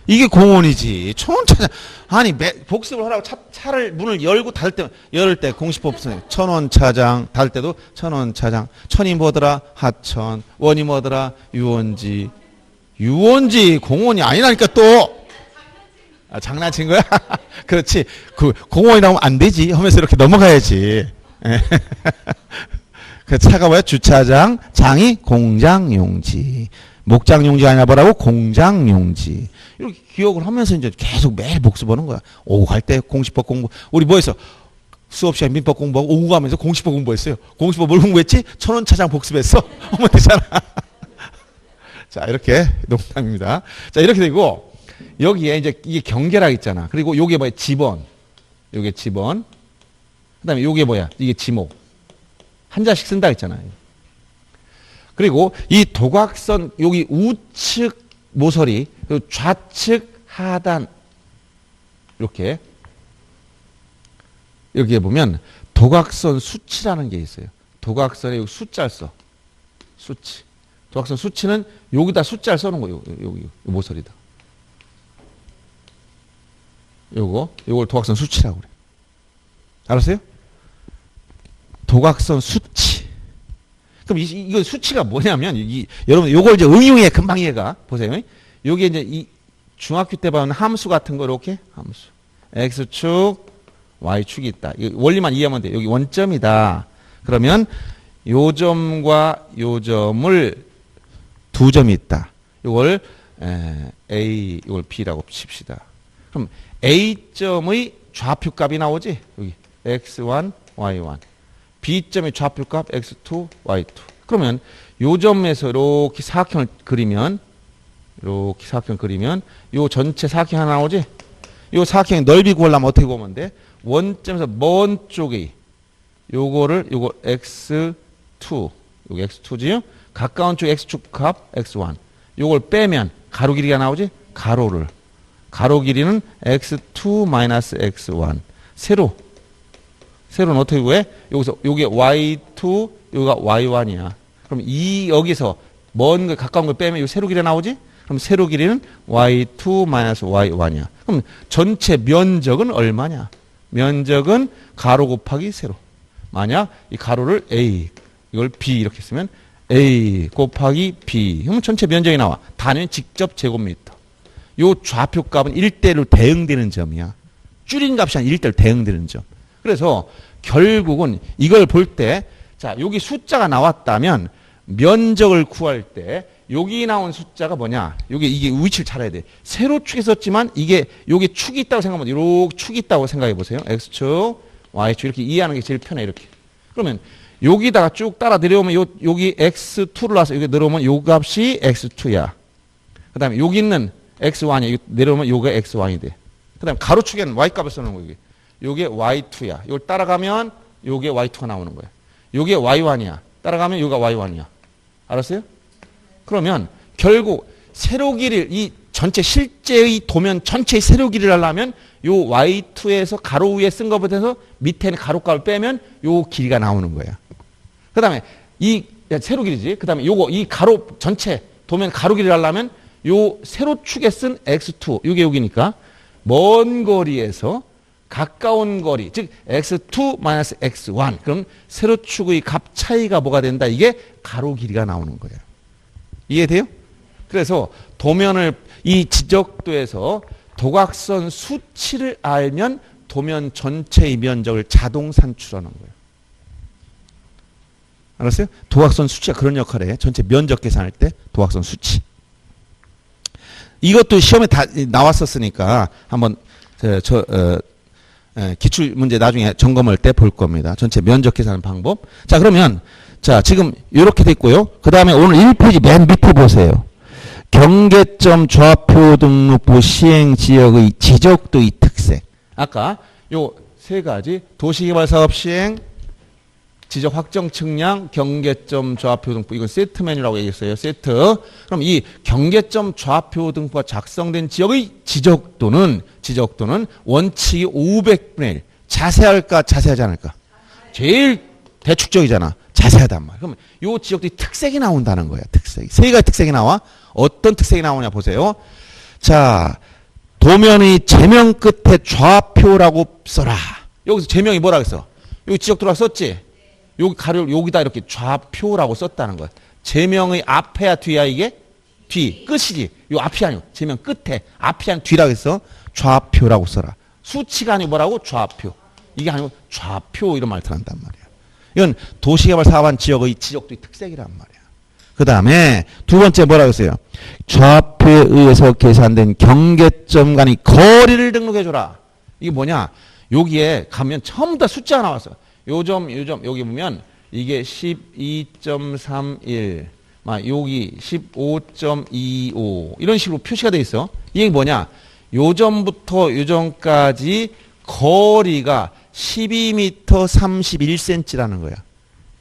이게 공원이지. 천원차장. 아니, 복습을 하라고 차를 문을 열고 열을 때 공시법선. 천원차장, 닫을 때도 천원차장. 천이 뭐더라? 하천. 원이 뭐더라? 유원지. 공원이 아니라니까 또. 장난친 거야? 그렇지. 공원이라고 하면 안 되지. 하면서 이렇게 넘어가야지. 그 차가 뭐야? 주차장, 장이 공장용지. 목장용지 아니라 뭐라고? 공장용지. 이렇게 기억을 하면서 이제 계속 매일 복습하는 거야. 오후 갈 때 공시법 공부. 우리 뭐 했어? 수업 시간에 민법 공부하고 오후 가면서 공시법 공부했어요. 공시법 뭘 공부했지? 천원차장 복습했어. 어머 되잖아. 자, 이렇게 농담입니다. 자, 이렇게 되고 여기에 이제 이게 경계락 있잖아. 그리고 요게 뭐야? 지번. 요게 지번. 그다음에 요게 뭐야? 이게 지목. 한자씩 쓴다 했잖아요. 그리고 이 도각선 여기 우측 모서리 그리고 좌측 하단 이렇게 여기에 보면 도각선 수치라는 게 있어요. 도각선에 여기 숫자를 써. 수치. 도각선 수치는 여기다 숫자를 써놓은 거예요. 여기 모서리다. 요걸 도각선 수치라고 그래. 알았어요? 도각선 수치. 그럼 이거 수치가 뭐냐면 여러분 요걸 이제 응용해 금방 이해가 보세요. 요게 이제 이 중학교 때 배운 함수 같은 거 이렇게 함수. x축, y축이 있다. 이 원리만 이해하면 돼. 여기 원점이다. 그러면 요 점과 요 점을 두 점이 있다. 이걸 A, 이걸 B라고 칩시다. 그럼 A점의 좌표값이 나오지? 여기 x1, y1. B점의 좌표값 x2, y2. 그러면 요 점에서 이렇게 사각형을 그리면 요 전체 사각형 하나 나오지? 요 사각형의 넓이 구하려면 어떻게 보면 돼? 원점에서 먼 쪽에 요거 x2, 요거 x2지요? 가까운 쪽 x축 값 x1. 요걸 빼면 가로 길이가 나오지? 가로 길이는 x2 마이너스 x1. 세로는 어떻게 구해? 여기서 요게 y2, 요가 y1이야. 그럼 여기서 먼 거 가까운 걸 빼면 요 세로 길이 나오지? 그럼 세로 길이는 y2 마이너스 y1이야. 그럼 전체 면적은 얼마냐? 면적은 가로 곱하기 세로. 만약 이 가로를 a, 이걸 b 이렇게 쓰면 a 곱하기 b. 그러면 전체 면적이 나와. 단위는 직접 제곱미터. 요 좌표값은 1대1로 대응되는 점이야. 줄인 값이 아니라 1대1로 대응되는 점. 그래서 결국은 이걸 볼 때, 자, 여기 숫자가 나왔다면 면적을 구할 때 여기 나온 숫자가 뭐냐? 이게 위치를 잘 해야 돼. 세로축에 썼지만 여기 축이 있다고 생각하면 이렇게 축이 있다고 생각해 보세요. x축, y축 이렇게 이해하는 게 제일 편해 이렇게. 그러면 여기다가 쭉 따라 내려오면 여기 x2를 놔서 여기 내려오면 요 값이 x2야. 그 다음에 여기 있는 x1이야. 내려오면 요가 x1이 돼. 그 다음에 가로축에는 y값을 써놓은 거야. 요게 y2야. 이걸 따라가면 요게 y2가 나오는 거야. 요게 y1이야. 따라가면 요가 y1이야. 알았어요? 그러면 결국 세로 길이를 이 전체 실제의 도면 전체의 세로 길이를 하려면 요 y2에서 가로 위에 쓴 것부터 해서 밑에는 가로값을 빼면 요 길이가 나오는 거야. 그 다음에 이 세로 길이지. 그 다음에 요거 이 가로 전체 도면 가로 길이를 하려면 요 세로축에 쓴 x2 요게 여기니까 먼 거리에서 가까운 거리 즉 x2 마이너스 x1 그럼 세로축의 값 차이가 뭐가 된다? 이게 가로 길이가 나오는 거예요. 이해돼요? 그래서 도면을 이 지적도에서 도각선 수치를 알면 도면 전체의 면적을 자동 산출하는 거예요. 알았어요? 도각선 수치가 그런 역할을 해. 전체 면적 계산할 때 도각선 수치. 이것도 시험에 다 나왔었으니까 한번 기출 문제 나중에 점검할 때 볼 겁니다. 전체 면적 계산 방법. 자, 그러면 자, 지금 이렇게 됐고요. 그 다음에 오늘 1페이지 맨 밑에 보세요. 경계점 좌표 등록부 시행 지역의 지적도의 특색. 아까 요 세 가지 도시개발 사업 시행, 지적 확정 측량, 경계점 좌표 등부 이건 세트 메뉴라고 얘기했어요. 세트. 그럼 이 경계점 좌표 등부가 작성된 지역의 지적도는 원칙이 500분의 1. 자세할까 자세하지 않을까? 제일 대축적이잖아. 자세하단 말이야. 그러면 요 지역들이 특색이 나온다는 거야. 특색이. 세 가지 특색이 나와. 어떤 특색이 나오냐 보세요. 자, 도면의 제명 끝에 좌표라고 써라. 여기서 제명이 뭐라고 했어? 여기 지적도라고 썼지? 여기 가로를 여기다 이렇게 좌표라고 썼다는 거야. 제명의 앞에야 뒤야 이게? 뒤. 끝이지. 요 앞이 아니고 제명 끝에. 앞이 아니고 뒤라고 했어. 좌표라고 써라. 수치가 아니고 뭐라고? 좌표. 이게 아니고 좌표 이런 말을 한단 말이야. 이건 도시개발 사업한 지역의 지적도의 특색이란 말이야. 그 다음에 두 번째 뭐라고 했어요? 좌표에 의해서 계산된 경계점 간의 거리를 등록해줘라. 이게 뭐냐? 여기에 가면 처음부터 다 숫자가 나왔어. 요점 여기 보면 이게 12.31 여기 15.25 이런 식으로 표시가 돼 있어. 이게 뭐냐? 요점부터 요점까지 거리가 12m 31cm라는 거야.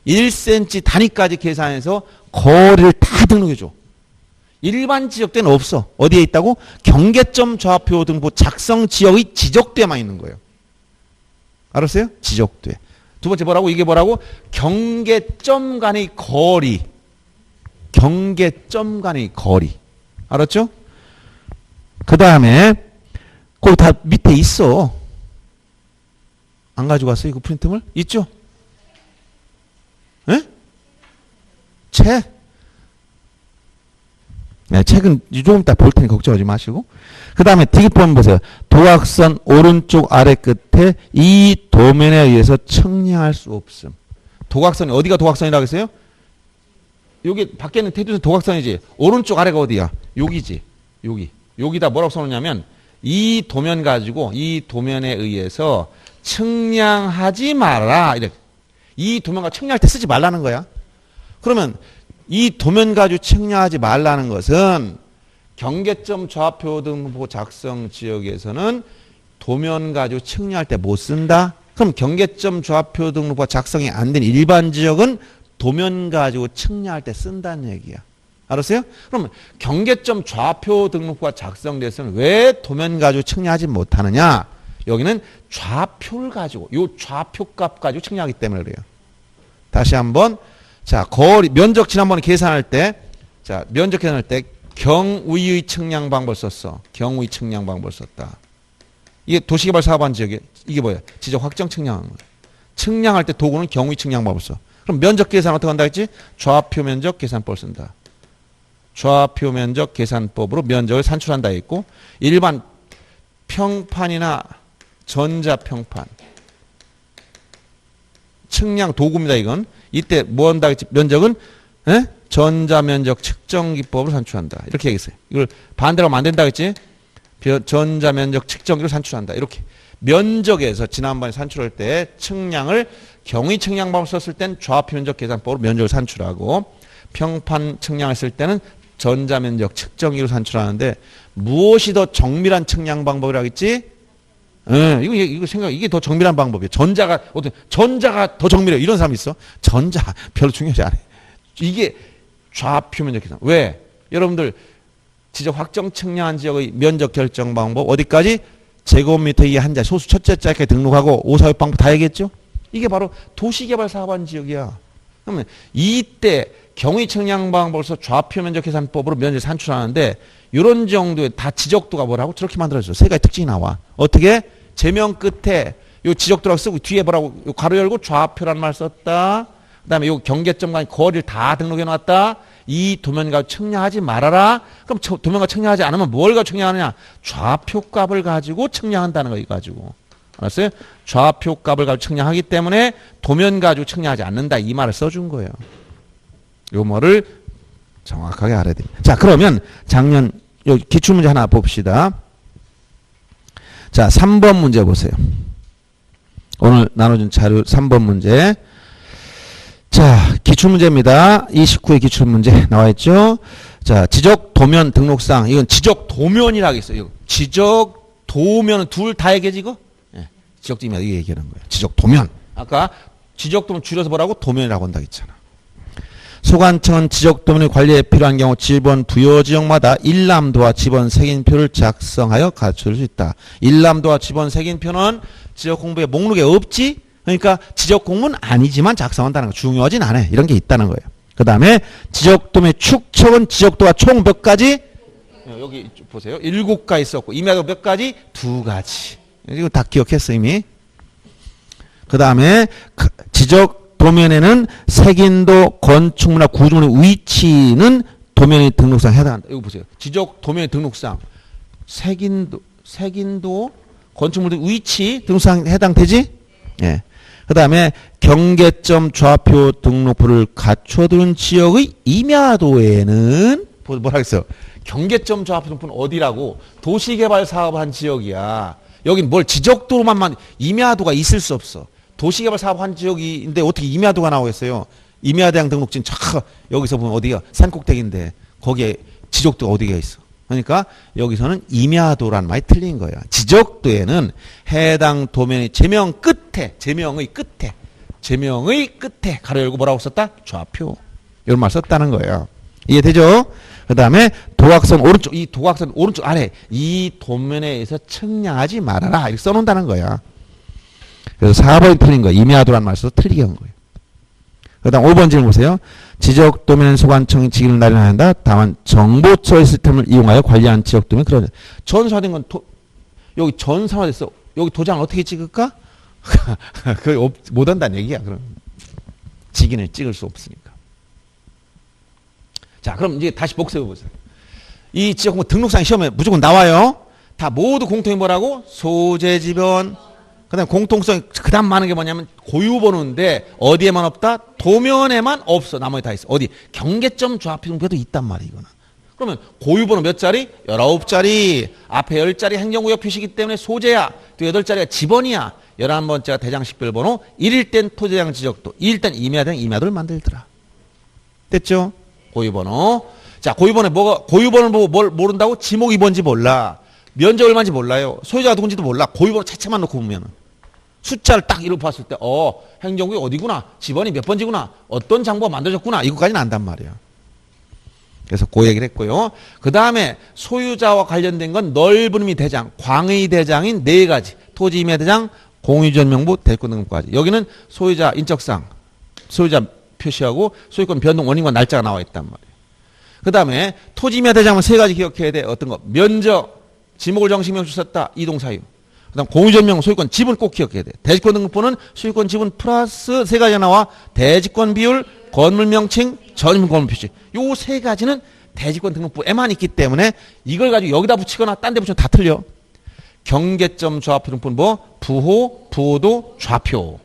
1cm 단위까지 계산해서 거리를 다 등록해줘. 일반 지적대는 없어. 어디에 있다고? 경계점 좌표 등부 작성 지역의 지적대만 있는 거예요. 알았어요? 지적대. 두 번째 뭐라고? 이게 뭐라고? 경계점 간의 거리. 경계점 간의 거리. 알았죠? 그 다음에 거기 다 밑에 있어. 안 가지고 왔어요? 이거 프린트물? 있죠? 예? 채? 네, 책은 조금 이따 볼 테니 걱정하지 마시고. 그 다음에 디귿번 보세요. 도각선 오른쪽 아래 끝에 이 도면에 의해서 측량할 수 없음. 도각선이 어디가 도각선이라고 했어요? 여기 밖에 있는 테두리는 도각선이지. 오른쪽 아래가 어디야? 여기지. 여기. 여기다 뭐라고 써놓냐면 이 도면 가지고 이 도면에 의해서 측량하지 마라. 이렇게. 이 도면과 측량할 때 쓰지 말라는 거야. 그러면 이 도면 가지고 측량하지 말라는 것은 경계점 좌표 등보 작성 지역에서는 도면 가지고 측량할 때 못 쓴다. 그럼 경계점 좌표 등록부가 작성이 안 된 일반 지역은 도면 가지고 측량할 때 쓴다는 얘기야. 알았어요? 그럼 경계점 좌표 등록부가 작성돼서는 왜 도면 가지고 측량하지 못하느냐? 여기는 좌표를 가지고 요 좌표 값 가지고 측량하기 때문에 그래요. 다시 한번 자 거리 면적 지난번에 계산할 때 자 면적 계산할 때 경위의 측량 방법을 썼어. 경위 측량 방법을 썼다. 이게 도시개발 사업한 지역에 이게 뭐야? 지적 확정 측량하는 거야. 측량할 때 도구는 경위 측량 방법을 써. 그럼 면적 계산 어떻게 한다 했지? 좌표 면적 계산법을 쓴다. 좌표 면적 계산법으로 면적을 산출한다 했고 일반 평판이나 전자평판 측량 도구입니다. 이건 이때 뭐 한다 했지? 면적은 전자면적 측정 기법으로 산출한다. 이렇게 얘기했어요. 이걸 반대로 하면 안 된다 했지? 전자면적 측정기로 산출한다. 이렇게 면적에서 지난번에 산출할 때 측량을 경위 측량 방법을 썼을 땐 좌표 면적 계산법으로 면적을 산출하고 평판 측량했을 때는 전자면적 측정기로 산출하는데 무엇이 더 정밀한 측량 방법이라고 했지? 이거 생각 이게 더 정밀한 방법이에요. 전자가 더 정밀해요. 이런 사람이 있어. 전자 별로 중요하지 않아요. 이게 좌표 면적 계산. 왜? 여러분들 지적 확정 측량한 지역의 면적 결정 방법 어디까지? 제곱미터 이하 한 자, 소수 첫째 자까지 등록하고 5, 4, 6 방법 다 얘기했죠? 이게 바로 도시개발 사업한 지역이야. 그러면 이때 경위 측량 방법을 써 좌표 면적 계산법으로 면적 산출하는데 이런 정도의 다 지적도가 뭐라고? 저렇게 만들어져. 세 가지 특징이 나와. 어떻게? 제명 끝에 요 지적도라고 쓰고 뒤에 뭐라고? 요 가로 열고 좌표란 말 썼다. 그 다음에 요 경계점 간 거리를 다 등록해 놨다. 이 도면과 측량하지 말아라. 그럼 도면과 측량하지 않으면 뭘 가지고 측량하느냐? 좌표 값을 가지고 측량한다는 거, 이거 가지고. 알았어요? 좌표 값을 가지고 측량하기 때문에 도면 가지고 측량하지 않는다. 이 말을 써준 거예요. 요 말을 정확하게 알아야 됩니다. 자, 그러면 작년, 여기 기출문제 하나 봅시다. 자, 3번 문제 보세요. 오늘 나눠준 자료 3번 문제. 자, 기출문제입니다. 29의 기출문제 나와있죠. 자, 지적 도면 등록상. 이건 지적 도면이라고 있어요. 지적 도면은 둘 다 얘기하지, 이거? 예, 지적 도면 이게 얘기하는 거예요. 지적 도면. 아까 지적 도면 줄여서 뭐라고? 도면이라고 한다고 했잖아. 소관청은 지적 도면의 관리에 필요한 경우 지번 부여 지역마다 일람도와 지번 색인표를 작성하여 갖출 수 있다. 일람도와 지번 색인표는 지적 공부의 목록에 없지? 그러니까 지적 공무는 아니지만 작성한다는 거. 중요하진 않아. 이런 게 있다는 거예요. 그 다음에 지적도면의 축척은 지적도가 총 몇 가지? 여기 보세요. 7가지 있었고 임야도 몇 가지? 2가지. 이거 다 기억했어 이미. 그 다음에 지적 도면에는 색인도, 건축물이나 구조물의 위치는 도면의 등록상 해당한다. 이거 보세요. 지적 도면의 등록상 색인도, 건축물의 위치 등록상 해당되지? 예. 그 다음에 경계점 좌표 등록부를 갖춰두는 지역의 임야도에는 뭐라 했어요? 경계점 좌표 등록부는 어디라고? 도시개발 사업한 지역이야. 여긴 뭘 지적도로만 임야도가 있을 수 없어. 도시개발 사업한 지역인데 어떻게 임야도가 나오겠어요? 임야대항 등록증 여기서 보면 어디야? 산꼭대기인데 거기에 지적도가 어디가 있어? 그러니까 여기서는 임야도란 말이 틀린 거예요. 지적도에는 해당 도면의 제명의 끝에 가로 열고 뭐라고 썼다? 좌표. 이런 말 썼다는 거예요. 이해되죠? 그 다음에 도각선 오른쪽 아래 이 도면에 의해서 측량하지 말아라. 이렇게 써놓는다는 거야. 그래서 4번이 틀린 거예요. 임야도란 말 써서 틀리게 한 거예요. 그 다음 5번 질문 보세요. 지적도면 소관청이 직위를 마련한다. 다만 정보처리 시스템을 이용하여 관리한 지적도면 그런 전사된 건 여기 전사됐어. 여기 도장 어떻게 찍을까? 그거 못 한다는 얘기야. 그럼 직인을 찍을 수 없으니까. 자, 그럼 이제 다시 복습해 보세요. 이 지역공부 등록상 시험에 무조건 나와요. 다 모두 공통이 뭐라고? 소재 지번. 그다음 공통성 그다음 많은 게 뭐냐면 고유번호인데 어디에만 없다? 도면에만 없어. 나머지 다 있어. 어디? 경계점 좌표등표도 있단 말이야 이거는. 그러면 고유번호 몇 자리? 19자리. 앞에 10자리 행정구역 표시이기 때문에 소재야. 또 8자리가 지번이야. 11번째가 대장식별번호. 1일 땐 토지대장 지적도. 2일 땐 임야대장 임야도를 만들더라. 됐죠? 고유번호. 자, 고유번호에 고유번호를 보고 뭘 모른다고? 지목이 뭔지 몰라. 면적 얼마인지 몰라요. 소유자가 누군지도 몰라. 고유번호 자체만 놓고 보면은. 숫자를 딱 이렇게 봤을 때, 행정구역 어디구나. 지번이 몇 번지구나. 어떤 장부가 만들어졌구나. 이거까지는 안단 말이야. 그래서 그 얘기를 했고요. 그 다음에 소유자와 관련된 건 넓은 의미 대장, 광의 대장인 4가지. 토지 임야 대장, 공유전 명부, 대권 등급까지. 여기는 소유자 인적상, 소유자 표시하고 소유권 변동 원인과 날짜가 나와 있단 말이에요. 그 다음에 토지 임야 대장은 3가지 기억해야 돼. 어떤 거? 면적, 지목을 정식명 주셨다. 이동 사유. 그 다음 공유전 명부, 소유권 지분 꼭 기억해야 돼. 대지권 등급부는 소유권 지분 플러스 3가지가 나와. 대지권 비율, 건물 명칭, 전입 건물 표시. 요 3가지는 대지권 등록부에만 있기 때문에 이걸 가지고 여기다 붙이거나 딴 데 붙이면 다 틀려. 경계점 좌표 등록부는 뭐? 부호, 부호도, 좌표.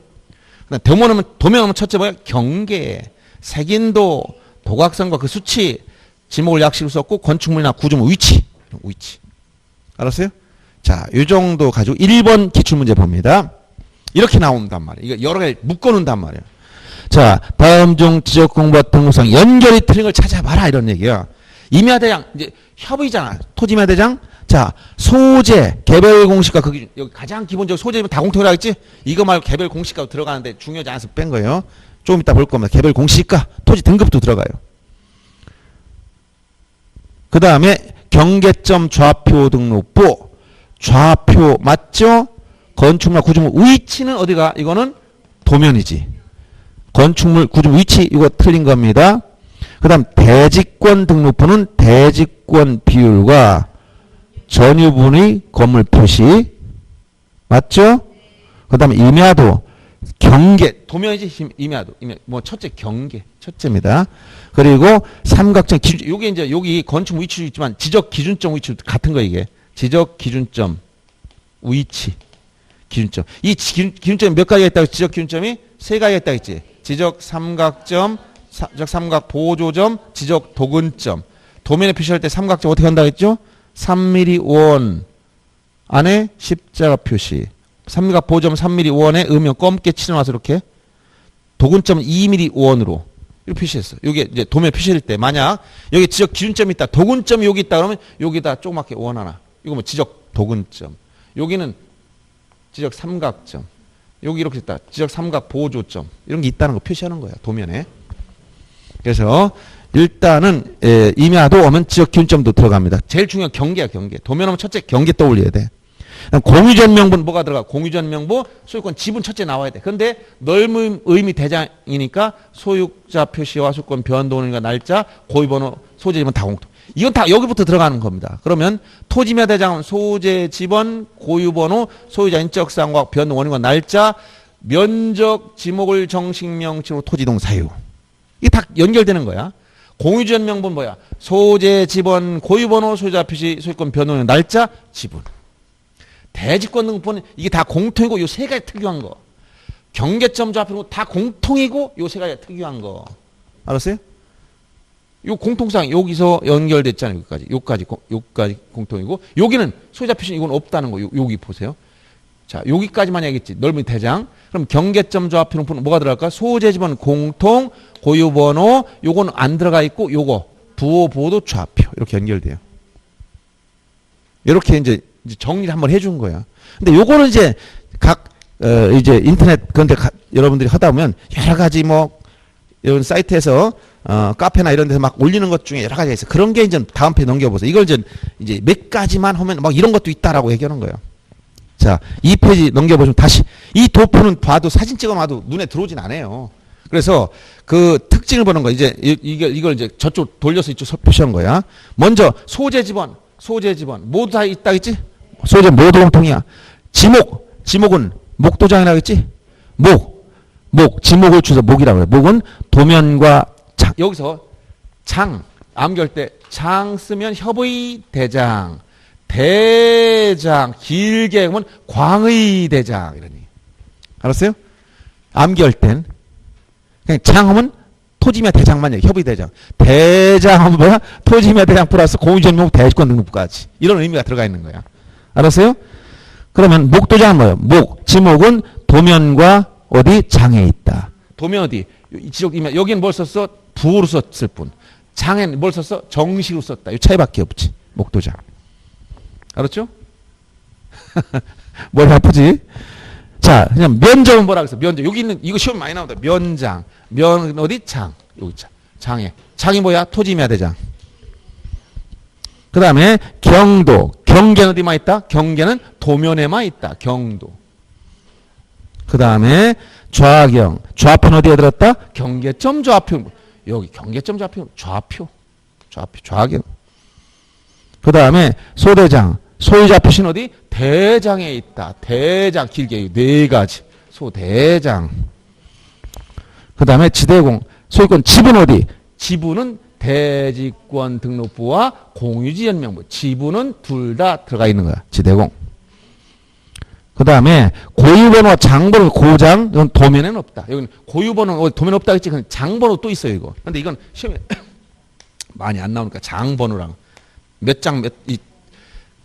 도면하면 첫째 뭐야? 경계, 색인도, 도각선과 그 수치, 지목을 약식으로 썼고 건축물이나 구조물 위치. 알았어요? 자, 요 정도 가지고 1번 기출문제 봅니다. 이렇게 나온단 말이에요. 이거 여러 개 묶어놓는단 말이에요. 자, 다음 중 지적 공부와 등록상 연결이 틀린 걸 찾아봐라 이런 얘기야. 임야대장 이제 협의잖아. 토지 임야대장. 자, 소재 개별 공시가 여기 가장 기본적으로 소재면 다 공통이라 했지. 이거 말고 개별 공시가 들어가는데 중요하지 않아서 뺀 거예요. 조금 이따 볼 겁니다. 개별 공시가 토지 등급도 들어가요. 그 다음에 경계점 좌표 등록부. 좌표 맞죠? 건축물 구조물 위치는 어디가? 이거는 도면이지. 건축물 구조물 위치 이거 틀린 겁니다. 그 다음 대지권 등록부는 대지권 비율과 전유분의 건물 표시 맞죠? 그 다음에 임야도 경계 도면이지. 임야도 뭐 첫째 경계 첫째입니다. 그리고 삼각형 기준 요게 이제 여기 건축물 위치도 있지만 지적 기준점 위치 같은 거 이게 지적 기준점 위치 기준점 이 기준점이 몇 가지가 있다고 지적 기준점이 3가지가 있다고 했지. 지적 삼각점, 지적 삼각 보조점, 지적 도근점. 도면에 표시할 때 삼각점 어떻게 한다고 했죠? 3mm 원 안에 십자가 표시. 삼각 보조점 3mm 원에 음영 검게 칠해놔서 이렇게. 도근점 2mm 원으로 이렇게 표시했어. 여기 이제 도면 표시할 때 만약 여기 지적 기준점이 있다. 도근점이 여기 있다 그러면 여기다 조그맣게 원 하나. 이거 뭐 지적 도근점. 여기는 지적 삼각점. 여기 이렇게 있다. 지적 삼각 보조점. 이런 게 있다는 거 표시하는 거야. 도면에. 그래서 일단은 임야도 오면 지적 기준점도 들어갑니다. 제일 중요한 경계야 경계. 도면 오면 첫째 경계 떠올려야 돼. 공유전 명부는 뭐가 들어가? 공유전 명부 소유권 지분 첫째 나와야 돼. 그런데 넓은 의미 대장이니까 소유자 표시와 소유권 변동원인과 날짜 고유번호 소재 지번 다 공통. 이건 다 여기부터 들어가는 겁니다. 그러면 토지임야 대장은 소재 지번 고유번호 소유자 인적사항과 변동 원인과 날짜 면적 지목을 정식명칭으로 토지동 사유. 이게 다 연결되는 거야. 공유전 명부는 뭐야? 소재 지번 고유번호 소유자 표시 소유권 변동원 날짜 지분. 대지권 등급부는 이게 다 공통이고 요 3가지 특유한 거. 경계점 좌표는 다 공통이고 요 3가지 특유한 거. 알았어요? 요 공통상 여기서 연결됐잖아요. 여기까지 공통이고 여기는 소유자 표시 이건 없다는 거. 여기 보세요. 자, 여기까지만 얘기했지. 넓은 대장. 그럼 경계점 좌표는 뭐가 들어갈까? 소재 지번 공통 고유번호 요거는 안 들어가 있고 요거 부호 보도 좌표 이렇게 연결돼요. 이렇게 이제 정리를 한번 해준 거야. 근데 요거는 이제 이제 인터넷 그런데 여러분들이 하다 보면 여러 가지 뭐 이런 사이트에서 카페나 이런 데서 막 올리는 것 중에 여러 가지가 있어. 그런 게 이제 다음 페이지 넘겨보세요. 이걸 이제 몇 가지만 하면 막 이런 것도 있다라고 얘기하는 거예요. 자, 이 페이지 넘겨보시면 다시 이 도표는 봐도 사진 찍어놔도 눈에 들어오진 않아요. 그래서 그 특징을 보는 거 이제 이걸 이제 저쪽 돌려서 이쪽 표시한 거야. 먼저 소재 지번 모두 다 있다 했지? 소재 모두 공통이야. 지목은 목도장이라고 했지? 지목을 주서 목이라고 해. 목은 도면과 장. 여기서 암기할 때 장 쓰면 협의 대장, 대장 길게 하면 광의 대장 이러니. 알았어요? 암기할 땐 그냥 장하면 토지며 대장만 얘기. 협의 대장. 대장하면 뭐야? 토지며 대장 플러스 공유전용 대지권 등록부까지. 이런 의미가 들어가 있는 거야. 알았어요? 그러면 목도장은 뭐예요? 목. 지목은 도면과 어디? 장에 있다. 도면 어디? 지적이면 여기는 뭘 썼어? 부호로 썼을 뿐. 장에는 뭘 썼어? 정식으로 썼다. 이 차이밖에 없지. 목도장. 알았죠? 머리 아프지? 자, 그냥 면적은 뭐라 그랬어? 면적. 여기 있는, 이거 시험 많이 나온다. 면장. 면, 어디? 장. 여기 장. 장에. 장이 뭐야? 토지며 대장. 그 다음에 경도. 경계는 어디만 있다? 경계는 도면에만 있다. 경도. 그 다음에 좌경. 좌표는 어디에 들었다? 경계점 좌표. 여기 경계점 좌표. 좌표. 좌표. 좌경. 그 다음에 소대장. 소유자 표시는 어디? 대장에 있다. 대장. 길게 네 가지. 소대장. 그 다음에 지대공. 소유권 지분 어디? 지분은 대지권 등록부와 공유지연명부. 지분은 둘 다 들어가 있는 거야. 지대공. 그 다음에 고유번호, 장번호, 고장. 이건 도면에는 없다. 여기는 고유번호, 도면 없다 했지. 장번호 또 있어요, 이거. 근데 이건 시험에 많이 안 나오니까 장번호랑 몇 장,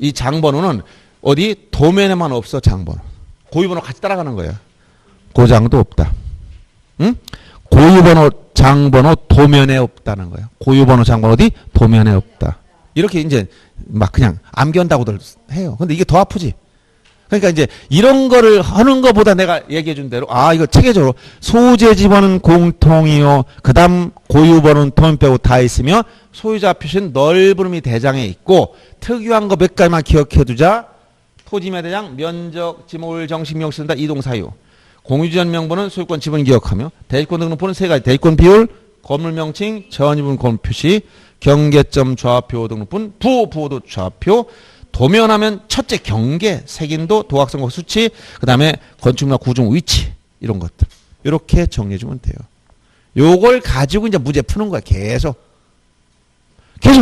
이 장번호는 어디? 도면에만 없어, 장번호. 고유번호 같이 따라가는 거예요. 고장도 없다. 응? 고유번호, 장번호, 도면에 없다는 거예요. 고유번호, 장번호 어디? 도면에 없다. 이렇게 이제 막 그냥 암기한다고들 해요. 근데 이게 더 아프지? 그러니까 이제 이런 거를 하는 것보다 내가 얘기해 준 대로, 아, 이거 체계적으로 소재 지번은 공통이요. 그 다음 고유번호는 도면 빼고 다 있으며 소유자 표시는 넓은 의미 대장에 있고 특유한 거 몇 가지만 기억해 두자. 토지며 대장, 면적, 지목을 정식 명시 쓴다. 이동 사유. 공유지연 명부는 소유권 지분 기억하며 대지권 등록부는 세 가지. 대지권 비율, 건물 명칭, 전유분 건물 표시, 경계점 좌표 등록부는 부호도 좌표. 도면하면 첫째 경계, 색인도, 도각선거 수치, 그 다음에 건축물과 구중 위치 이런 것들 이렇게 정리해 주면 돼요. 요걸 가지고 이제 문제 푸는 거야. 계속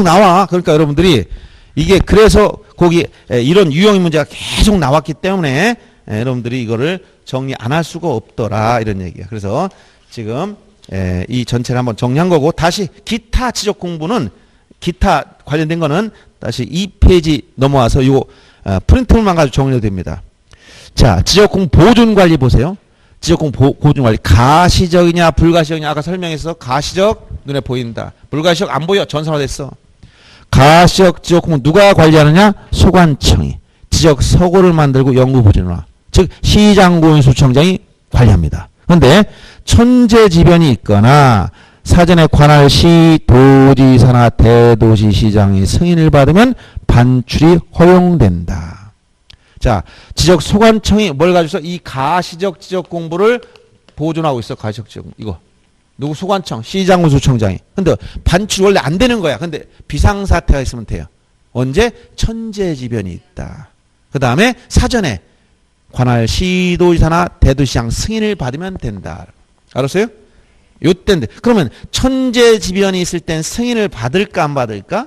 나와. 그러니까 여러분들이 이게 그래서 거기 이런 유형의 문제가 계속 나왔기 때문에 여러분들이 이거를 정리 안 할 수가 없더라 이런 얘기야. 그래서 지금 이 전체를 한번 정리한 거고 다시 기타 지적 공부는 기타 관련된 거는 다시 2페이지 넘어와서 요 프린트물만 가지고 정리해도 됩니다. 자, 지적공 보존관리 보세요. 지적공 보존관리 가시적이냐 불가시적이냐 아까 설명했어. 가시적 눈에 보인다. 불가시적 안 보여. 전산화됐어. 가시적 지적공은 누가 관리하느냐? 소관청이. 지적 서고를 만들고 연구보존화. 즉 시장공인수청장이 관리합니다. 그런데 천재지변이 있거나 사전에 관할 시, 도지사나 대도시시장의 승인을 받으면 반출이 허용된다. 자, 지적 소관청이 뭘 가지고 있어? 이 가시적 지적 공부를 보존하고 있어. 가시적 지적 이거 누구? 소관청, 시장군수청장이. 근데 반출 원래 안 되는 거야. 근데 비상사태가 있으면 돼요. 언제? 천재지변이 있다. 그 다음에 사전에 관할 시도지사나 대도시장 승인을 받으면 된다. 알았어요? 요때인데 그러면 천재지변이 있을 땐 승인을 받을까 안 받을까?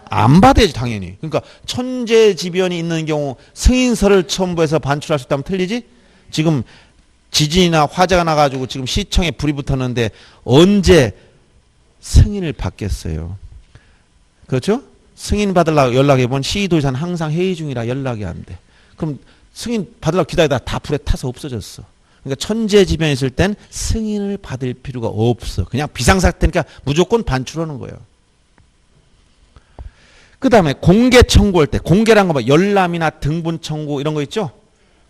안 받아야지 당연히. 그러니까 천재지변이 있는 경우 승인서를 첨부해서 반출할 수 있다면 틀리지? 지금 지진이나 화재가 나가지고 지금 시청에 불이 붙었는데 언제 승인을 받겠어요? 그렇죠? 승인 받으려고 연락해보면 시도지사는 항상 회의 중이라 연락이 안 돼. 그럼 승인 받으려고 기다리다가 다 불에 타서 없어졌어. 그러니까 천재지변이 있을 땐 승인을 받을 필요가 없어. 그냥 비상사태니까 무조건 반출하는 거예요. 그 다음에 공개 청구할 때 공개란 거 봐. 열람이나 등본 청구 이런 거 있죠.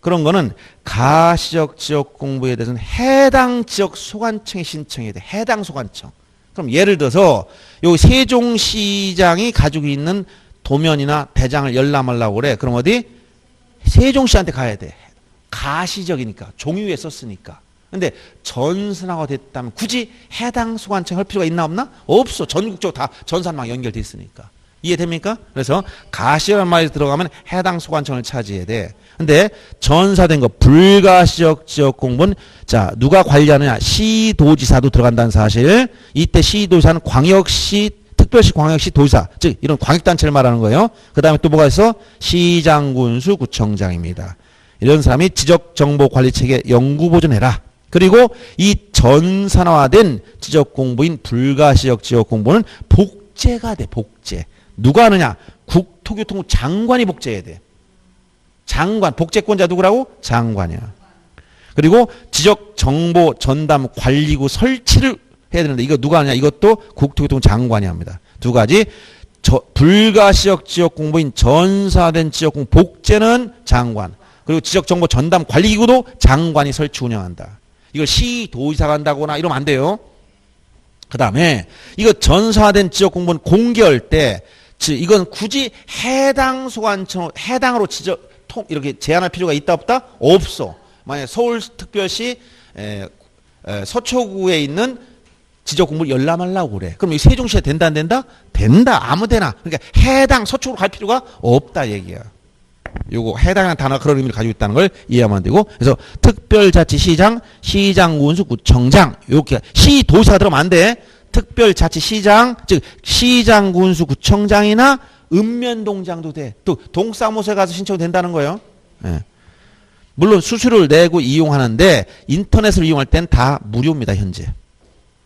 그런 거는 가시적 지역 공부에 대해서는 해당 지역 소관청에 신청해야 돼. 해당 소관청. 그럼 예를 들어서 요 세종시장이 가지고 있는 도면이나 대장을 열람하려고 그래. 그럼 어디? 세종시한테 가야 돼. 가시적이니까 종유에 썼으니까. 근데 전산화가 됐다면 굳이 해당 소관청 할 필요가 있나 없나? 없어. 전국적으로 다 전산망 연결돼 있으니까. 이해됩니까? 그래서 가시적 말에 들어가면 해당 소관청을 차지해야 돼. 근데 전사된 거 불가시적 지역 공부는 자 누가 관리하느냐? 시도지사도 들어간다는 사실. 이때 시도지사는 광역시 특별시, 광역시, 도지사, 즉 이런 광역단체를 말하는 거예요. 그 다음에 또 뭐가 있어? 시장, 군수, 구청장입니다. 이런 사람이 지적정보관리체계 연구보존해라. 그리고 이 전산화된 지적공부인 불가시적 지적공부는 복제가 돼. 복제. 누가 하느냐? 국토교통부 장관이 복제해야 돼. 장관. 복제권자 누구라고? 장관이야. 그리고 지적정보 전담 관리구 설치를 해야 되는데 이거 누가 하느냐? 이것도 국토교통부 장관이 합니다. 두 가지. 불가시적 지역공부인 전산화된 지역공부 복제는 장관. 그리고 지적정보 전담 관리기구도 장관이 설치 운영한다. 이걸 시도지사가 한다거나 이러면 안 돼요. 그 다음에 이거 전산화된 지역공부는 공개할 때 이건 굳이 해당 소관청 해당으로 이렇게 제한할 필요가 있다 없다? 없어. 만약 서울특별시 서초구에 있는 지적공부를 열람하려고 그래. 그럼 이 세종시에 된다 안 된다? 된다. 아무데나. 그러니까 해당 서초구로 갈 필요가 없다 얘기야. 요거 해당하는 단어가 그런 의미를 가지고 있다는 걸 이해하면 되고, 그래서 특별자치시장, 시장군수, 구청장 이렇게 시도지사가 들어가면 안 돼. 특별자치시장, 즉 시장군수, 구청장이나 읍면동장도 돼. 또 동사무소에 가서 신청이 된다는 거예요. 예. 물론 수수료를 내고 이용하는데 인터넷을 이용할 땐 다 무료입니다 현재.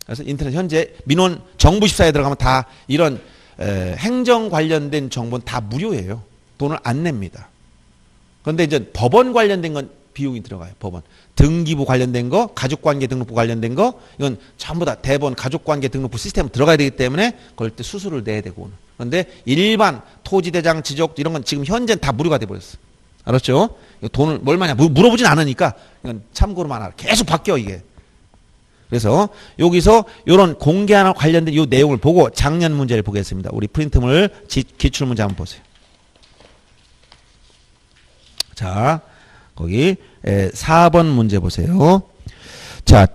그래서 인터넷 현재 민원 정부십사에 들어가면 다 이런 행정 관련된 정보는 다 무료예요. 돈을 안 냅니다. 그런데 이제 법원 관련된 건 비용이 들어가요. 법원. 등기부 관련된 거, 가족관계 등록부 관련된 거, 이건 전부 다 대법원 가족관계 등록부 시스템 들어가야 되기 때문에 그럴 때 수수료를 내야 되고. 그런데 일반 토지대장 지적 이런 건 지금 현재는 다 무료가 돼버렸어. 알았죠? 돈을 얼마냐 물어보진 않으니까 이건 참고로만 알아. 계속 바뀌어 이게. 그래서 여기서 이런 공개하나 관련된 이 내용을 보고 작년 문제를 보겠습니다. 우리 프린트물 기출문제 한번 보세요. 자, 거기 4번 문제 보세요. 자,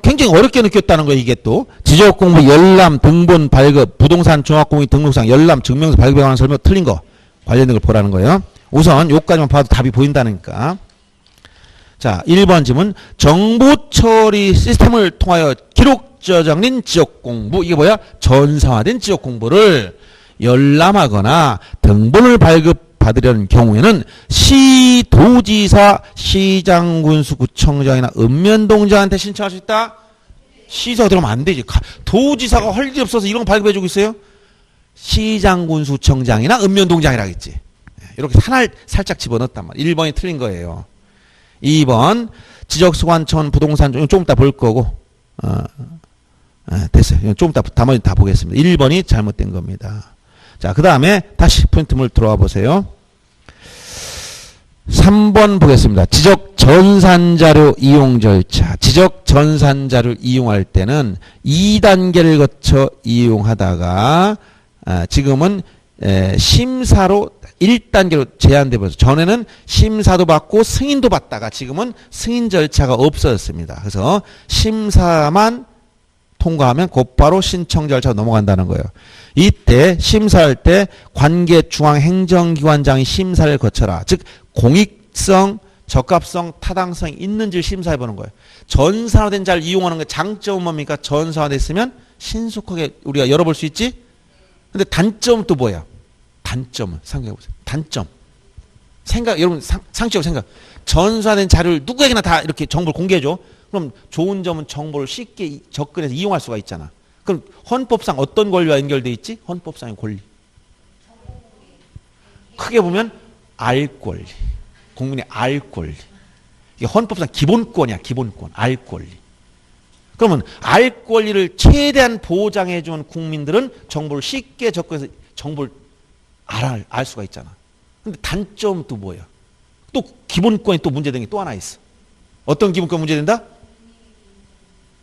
굉장히 어렵게 느꼈다는 거예요. 이게 또 지적공부 열람 등본 발급 부동산 종합공인 등록상 열람 증명서 발급에 관한 설명 틀린 거 관련된 걸 보라는 거예요. 우선 요까지만 봐도 답이 보인다니까. 자, 1번 질문. 정보 처리 시스템을 통하여 기록 저장된 지적공부, 이게 뭐야? 전산화된 지적공부를 열람하거나 등본을 발급받으려는 경우에는 시도지사, 시장군수, 구청장이나 읍면동장한테 신청할 수 있다? 시도지사가 들어가면 안 되지. 도지사가 할 일이 없어서 이런 거 발급해주고 있어요? 시장군수, 구청장이나 읍면동장이라겠지. 이렇게 하나를 살짝 집어넣었단 말이에요. 1번이 틀린 거예요. 2번 지적소관청 부동산 좀 이따 볼 거고 됐어요. 좀 이따 나머지 다 보겠습니다. 1번이 잘못된 겁니다. 자, 그 다음에 다시 포인트물 들어와 보세요. 3번 보겠습니다. 지적 전산자료 이용 절차. 지적 전산자료를 이용할 때는 2단계를 거쳐 이용하다가 지금은 심사로 1단계로 제한돼 버려서 전에는 심사도 받고 승인도 받다가 지금은 승인 절차가 없어졌습니다. 그래서 심사만 통과하면 곧바로 신청 절차로 넘어간다는 거예요. 이때 심사할 때 관계중앙행정기관장이 심사를 거쳐라. 즉 공익성, 적합성, 타당성이 있는지를 심사해 보는 거예요. 전산화된 자를 이용하는 게 장점은 뭡니까? 전산화됐으면 신속하게 우리가 열어볼 수 있지? 근데 단점은 또 뭐야? 단점은 생각해보세요. 단점. 여러분 상식적으로 생각. 전산화된 자료를 누구에게나 다 이렇게 정보를 공개해줘. 그럼 좋은 점은 정보를 쉽게 접근해서 이용할 수가 있잖아. 그럼 헌법상 어떤 권리와 연결돼 있지? 헌법상의 권리. 크게 보면 알 권리. 국민의 알 권리. 이게 헌법상 기본권이야. 기본권. 알 권리. 그러면 알 권리를 최대한 보장해주는 국민들은 정보를 쉽게 접근해서 정보를 알 수가 있잖아. 근데 단점은 또 뭐야? 또 기본권이 또 문제된 게 또 하나 있어. 어떤 기본권 문제된다?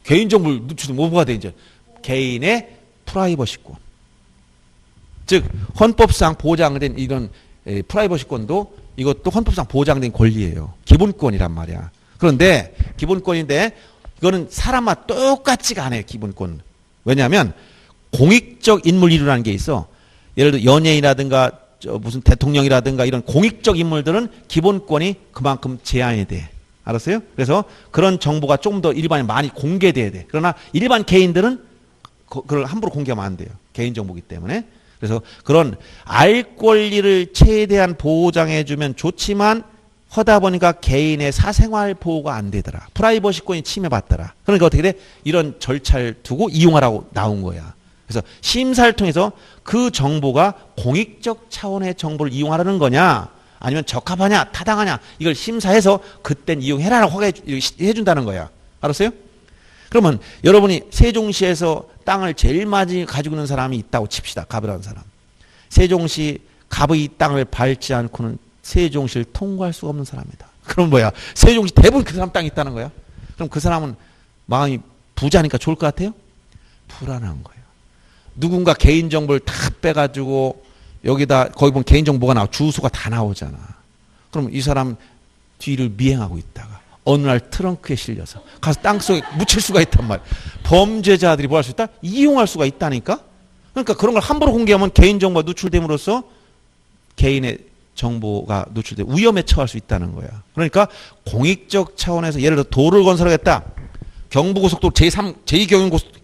개인정보를 누추면 뭐가 돼 이제? 개인의 프라이버시권. 즉 헌법상 보장된 이런 프라이버시권도 이것도 헌법상 보장된 권리예요. 기본권이란 말이야. 그런데 기본권인데 이거는 사람마다 똑같지가 않아요. 기본권. 왜냐하면 공익적 인물 이루라는 게 있어. 예를 들어 연예인이라든가 무슨 대통령이라든가 이런 공익적 인물들은 기본권이 그만큼 제한이 돼. 알았어요? 그래서 그런 정보가 좀 더 일반에 많이 공개돼야 돼. 그러나 일반 개인들은 그걸 함부로 공개하면 안 돼요. 개인정보이기 때문에. 그래서 그런 알 권리를 최대한 보장해주면 좋지만 하다 보니까 개인의 사생활 보호가 안 되더라. 프라이버시권이 침해받더라. 그러니까 어떻게 돼? 이런 절차를 두고 이용하라고 나온 거야. 그래서 심사를 통해서 그 정보가 공익적 차원의 정보를 이용하라는 거냐 아니면 적합하냐 타당하냐 이걸 심사해서 그땐 이용해라라고 허가해준다는 거야. 알았어요? 그러면 여러분이 세종시에서 땅을 제일 많이 가지고 있는 사람이 있다고 칩시다. 갑이라는 사람. 세종시 갑의 이 땅을 밟지 않고는 세종시를 통과할 수가 없는 사람이다. 그럼 뭐야? 세종시 대부분 그 사람 땅이 있다는 거야. 그럼 그 사람은 마음이 부자니까 좋을 것 같아요? 불안한 거예요. 누군가 개인정보를 다 빼가지고 여기다 거기 보면 개인정보가 나와 주소가 다 나오잖아. 그럼 이 사람 뒤를 미행하고 있다가 어느 날 트렁크에 실려서 가서 땅속에 묻힐 수가 있단 말이야. 범죄자들이 뭐 할 수 있다? 이용할 수가 있다니까? 그러니까 그런 걸 함부로 공개하면 개인정보가 누출됨으로써 개인의 정보가 노출돼 위험에 처할 수 있다는 거야. 그러니까 공익적 차원에서 예를 들어 도로를 건설하겠다. 경부고속도로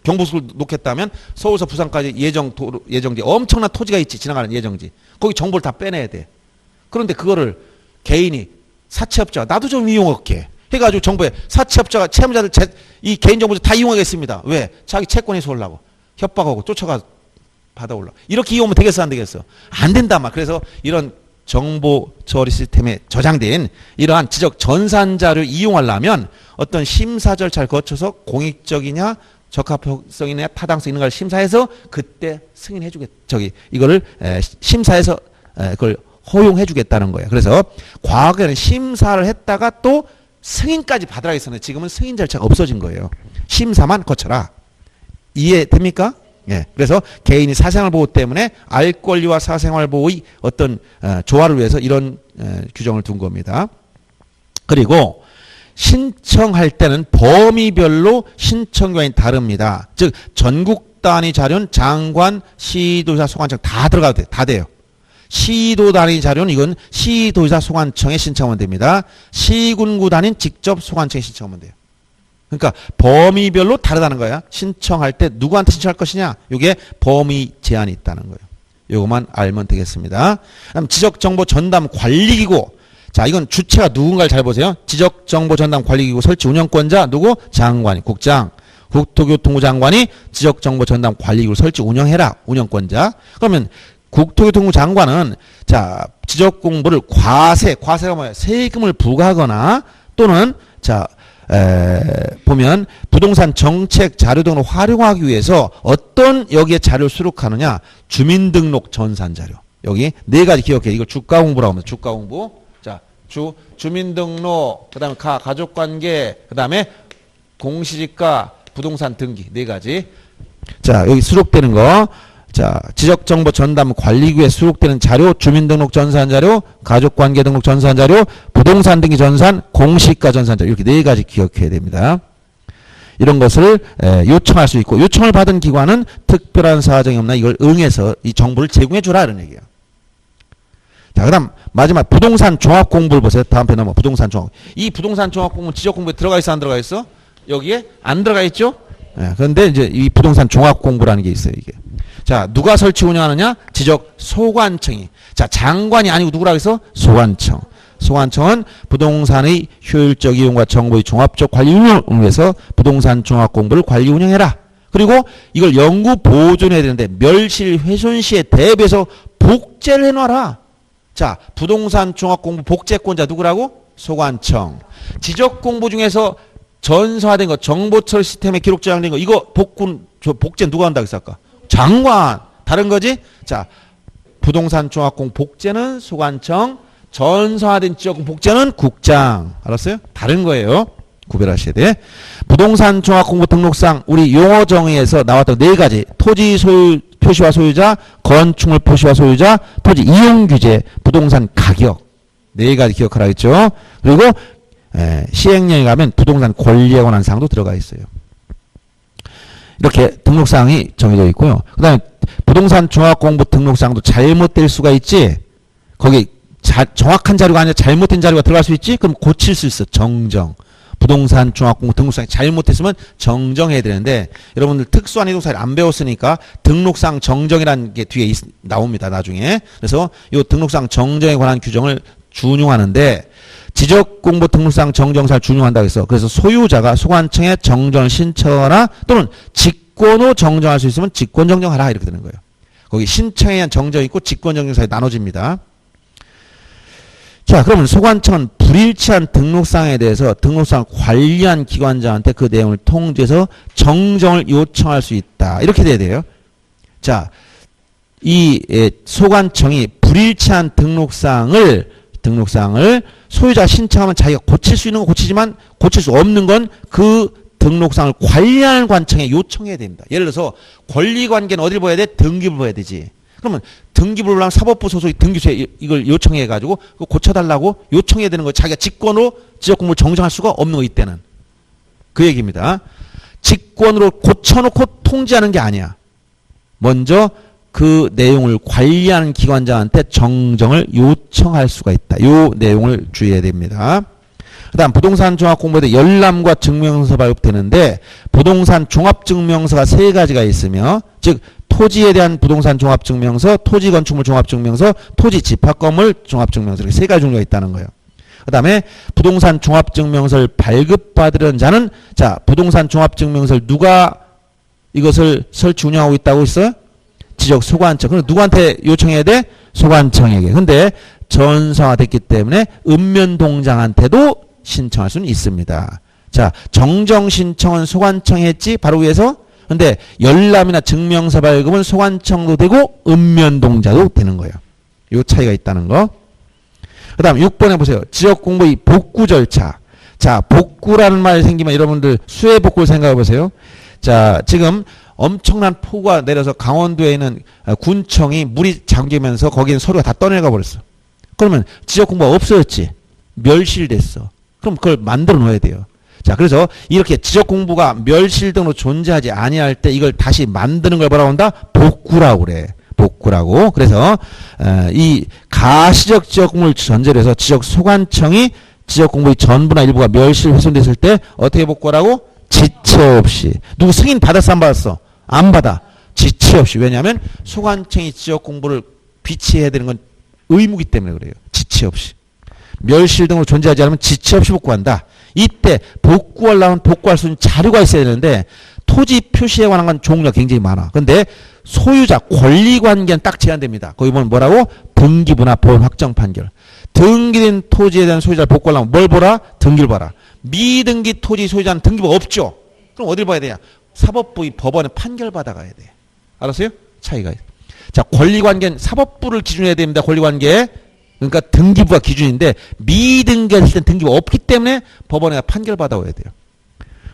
경부고속도로 놓겠다면 서울서 부산까지 예정지 엄청난 토지가 있지. 지나가는 예정지. 거기 정보를 다 빼내야 돼. 그런데 그거를 개인이 사채업자 나도 좀 이용할게 해가지고 정부에 사채업자가 채무자들 이 개인정보를 다 이용하겠습니다. 왜? 자기 채권이 쏠라고 협박하고 쫓아가 받아올라. 이렇게 이용하면 되겠어 안 되겠어? 안 된단 말. 그래서 이런 정보 처리 시스템에 저장된 이러한 지적 전산자를 이용하려면 어떤 심사 절차를 거쳐서 공익적이냐 적합성이냐 타당성 있는 걸 심사해서 그때 승인해 주겠 이거를 심사해서 그걸 허용해 주겠다는 거예요. 그래서 과거에는 심사를 했다가 또 승인까지 받으라 했었는데 지금은 승인 절차가 없어진 거예요. 심사만 거쳐라. 이해됩니까? 예. 그래서 개인이 사생활 보호 때문에 알 권리와 사생활 보호의 어떤 조화를 위해서 이런 규정을 둔 겁니다. 그리고 신청할 때는 범위별로 신청 기관이 다릅니다. 즉 전국 단위 자료는 장관, 시도지사, 소관청 다 들어가도 다 돼요. 시도 단위 자료는 이건 시도지사, 소관청에 신청하면 됩니다. 시군구 단위는 직접 소관청에 신청하면 돼요. 그러니까 범위별로 다르다는 거야. 신청할 때 누구한테 신청할 것이냐. 이게 범위 제한이 있다는 거예요. 이것만 알면 되겠습니다. 그다음 지적정보 전담 관리기구. 자, 이건 주체가 누군가를 잘 보세요. 지적정보 전담 관리기구 설치 운영권자 누구? 장관이 국장. 국토교통부 장관이 지적정보 전담 관리기구 설치 운영해라. 운영권자. 그러면 국토교통부 장관은 자 지적공부를 과세가 뭐야? 세금을 부과하거나 또는 자 보면 부동산 정책 자료 등을 활용하기 위해서 어떤 여기에 자료를 수록하느냐. 주민등록 전산 자료. 여기 네 가지 기억해. 이걸 주가 공부라고 합니다. 주가 공부. 자, 주민등록, 그다음에 가족관계, 그다음에 공시지가, 부동산 등기 네 가지. 자, 여기 수록되는 거. 자, 지적정보 전담 관리구에 수록되는 자료, 주민등록 전산 자료, 가족관계 등록 전산 자료, 부동산 등기 전산, 공시가 전산 자료 이렇게 네 가지 기억해야 됩니다. 이런 것을 요청할 수 있고 요청을 받은 기관은 특별한 사정이 없나 이걸 응해서 이 정보를 제공해 주라 이런 얘기예요. 자, 그다음 마지막 부동산 종합 공부를 보세요. 다음 편 넘어. 부동산 종합. 이 부동산 종합 공부 지적 공부에 들어가 있어 안 들어가 있어? 여기에 안 들어가 있죠? 예, 그런데 이제 이 부동산 종합 공부라는 게 있어요, 이게. 자, 누가 설치 운영하느냐? 지적 소관청이. 자, 장관이 아니고 누구라고 해서? 소관청. 소관청은 부동산의 효율적 이용과 정보의 종합적 관리 운영을 위해서 부동산 종합 공부를 관리 운영해라. 그리고 이걸 연구 보존해야 되는데 멸실 훼손 시에 대비해서 복제를 해놔라. 자, 부동산 종합 공부 복제권자 누구라고? 소관청. 지적 공부 중에서 전서화된 거, 정보처리 시스템에 기록 저장된 거, 이거 복제 누가 한다고 했어, 아까? 장관. 다른 거지? 자, 부동산 종합공 복제는 소관청, 전서화된 지적공 복제는 국장. 알았어요? 다른 거예요. 구별하셔야 돼. 부동산 종합공부 등록상 우리 용어 정의에서 나왔던 네 가지. 토지 소유, 표시와 소유자, 건축물 표시와 소유자, 토지 이용 규제, 부동산 가격. 네 가지 기억하라 했죠. 그리고 시행령에 가면 부동산 권리에 관한 사항도 들어가 있어요. 이렇게 등록사항이 정해져 있고요. 그 다음에 부동산 종합공부 등록사항도 잘못될 수가 있지. 거기 정확한 자료가 아니라 잘못된 자료가 들어갈 수 있지. 그럼 고칠 수 있어. 정정. 부동산 종합공고 등록상이 잘못했으면 정정해야 되는데 여러분들 특수한 이동사를 안 배웠으니까 등록상 정정이라는 게 뒤에 나옵니다. 나중에. 그래서 이 등록상 정정에 관한 규정을 준용하는데 지적공부 등록상 정정사를 준용한다고 해서 그래서 소유자가 소관청에 정정을 신청하거나 또는 직권으로 정정할 수 있으면 직권 정정하라 이렇게 되는 거예요. 거기 신청에 의한 정정이 있고 직권 정정 사이 나눠집니다. 자, 그러면 소관청은 불일치한 등록상에 대해서 등록상을 관리한 기관장한테 그 내용을 통지해서 정정을 요청할 수 있다. 이렇게 돼야 돼요. 자, 이 소관청이 불일치한 등록상을 소유자 신청하면 자기가 고칠 수 있는 건 고치지만 고칠 수 없는 건 그 등록상을 관리하는 관청에 요청해야 됩니다. 예를 들어서 권리관계는 어디를 봐야 돼? 등기부를 봐야 되지. 그러면 등기부를 하면 사법부 소속이 등기소에 이걸 요청해가지고 그거 고쳐달라고 요청해야 되는 거예요. 자기가 직권으로 지적공부를 정정할 수가 없는 거 이때는. 그 얘기입니다. 직권으로 고쳐놓고 통지하는 게 아니야. 먼저 그 내용을 관리하는 기관장한테 정정을 요청할 수가 있다. 요 내용을 주의해야 됩니다. 그 다음 부동산 종합공부에 열람과 증명서 발급되는데 부동산 종합증명서가 3가지가 있으며 즉 토지에 대한 부동산 종합증명서, 토지건축물 종합증명서, 토지 집합건물 종합증명서 이렇게 3가지 종류가 있다는 거예요. 그 다음에 부동산 종합증명서를 발급받으려는 자는 자 부동산 종합증명서를 누가 이것을 설치 운영하고 있다고 있어요? 지적 소관청. 그럼 누구한테 요청해야 돼? 소관청에게. 근데 전성화됐기 때문에 읍면동장한테도 신청할 수는 있습니다. 자, 정정 신청은 소관청이 했지 바로 위에서. 근데 열람이나 증명서 발급은 소관청도 되고 읍면동자도 되는 거예요. 요 차이가 있다는 거. 그 다음 6번에 보세요. 지역공부의 복구 절차. 자, 복구라는 말이 생기면 여러분들 수해 복구를 생각해 보세요. 자, 지금 엄청난 폭우가 내려서 강원도에 있는 군청이 물이 잠기면서 거기는 서류가 다 떠내가 버렸어. 그러면 지적공부가 없어졌지. 멸실됐어. 그럼 그걸 만들어 놓아야 돼요. 자, 그래서 이렇게 지적공부가 멸실 등으로 존재하지 아니할 때 이걸 다시 만드는 걸 뭐라고 한다? 복구라고 그래. 복구라고. 그래서 이 가시적 지적공부를 전제로 해서 지적소관청이 지적공부의 전부나 일부가 멸실 훼손됐을 때 어떻게 복구하라고? 지체 없이. 누구 승인 받았어 안 받았어? 안 받아. 지체 없이. 왜냐하면 소관청이 지적공부를 비치해야 되는 건 의무기 때문에 그래요. 지체 없이. 멸실 등으로 존재하지 않으면 지체 없이 복구한다. 이때 복구하려면 복구할 수 있는 자료가 있어야 되는데 토지 표시에 관한 건 종류가 굉장히 많아. 근데 소유자 권리관계는 딱 제한됩니다. 거기 보면 뭐라고? 등기부나 본 확정 판결. 등기된 토지에 대한 소유자를 복구하려면 뭘 보라? 등기를 봐라. 미등기 토지 소유자는 등기부가 없죠. 그럼 어딜 봐야 되냐? 사법부의 법원에 판결 받아가야 돼. 알았어요? 차이가 있어요. 자, 권리관계는 사법부를 기준으로 해야 됩니다. 권리관계. 그러니까 등기부가 기준인데 미등기했을 땐 등기부가 없기 때문에 법원에 판결 받아와야 돼요.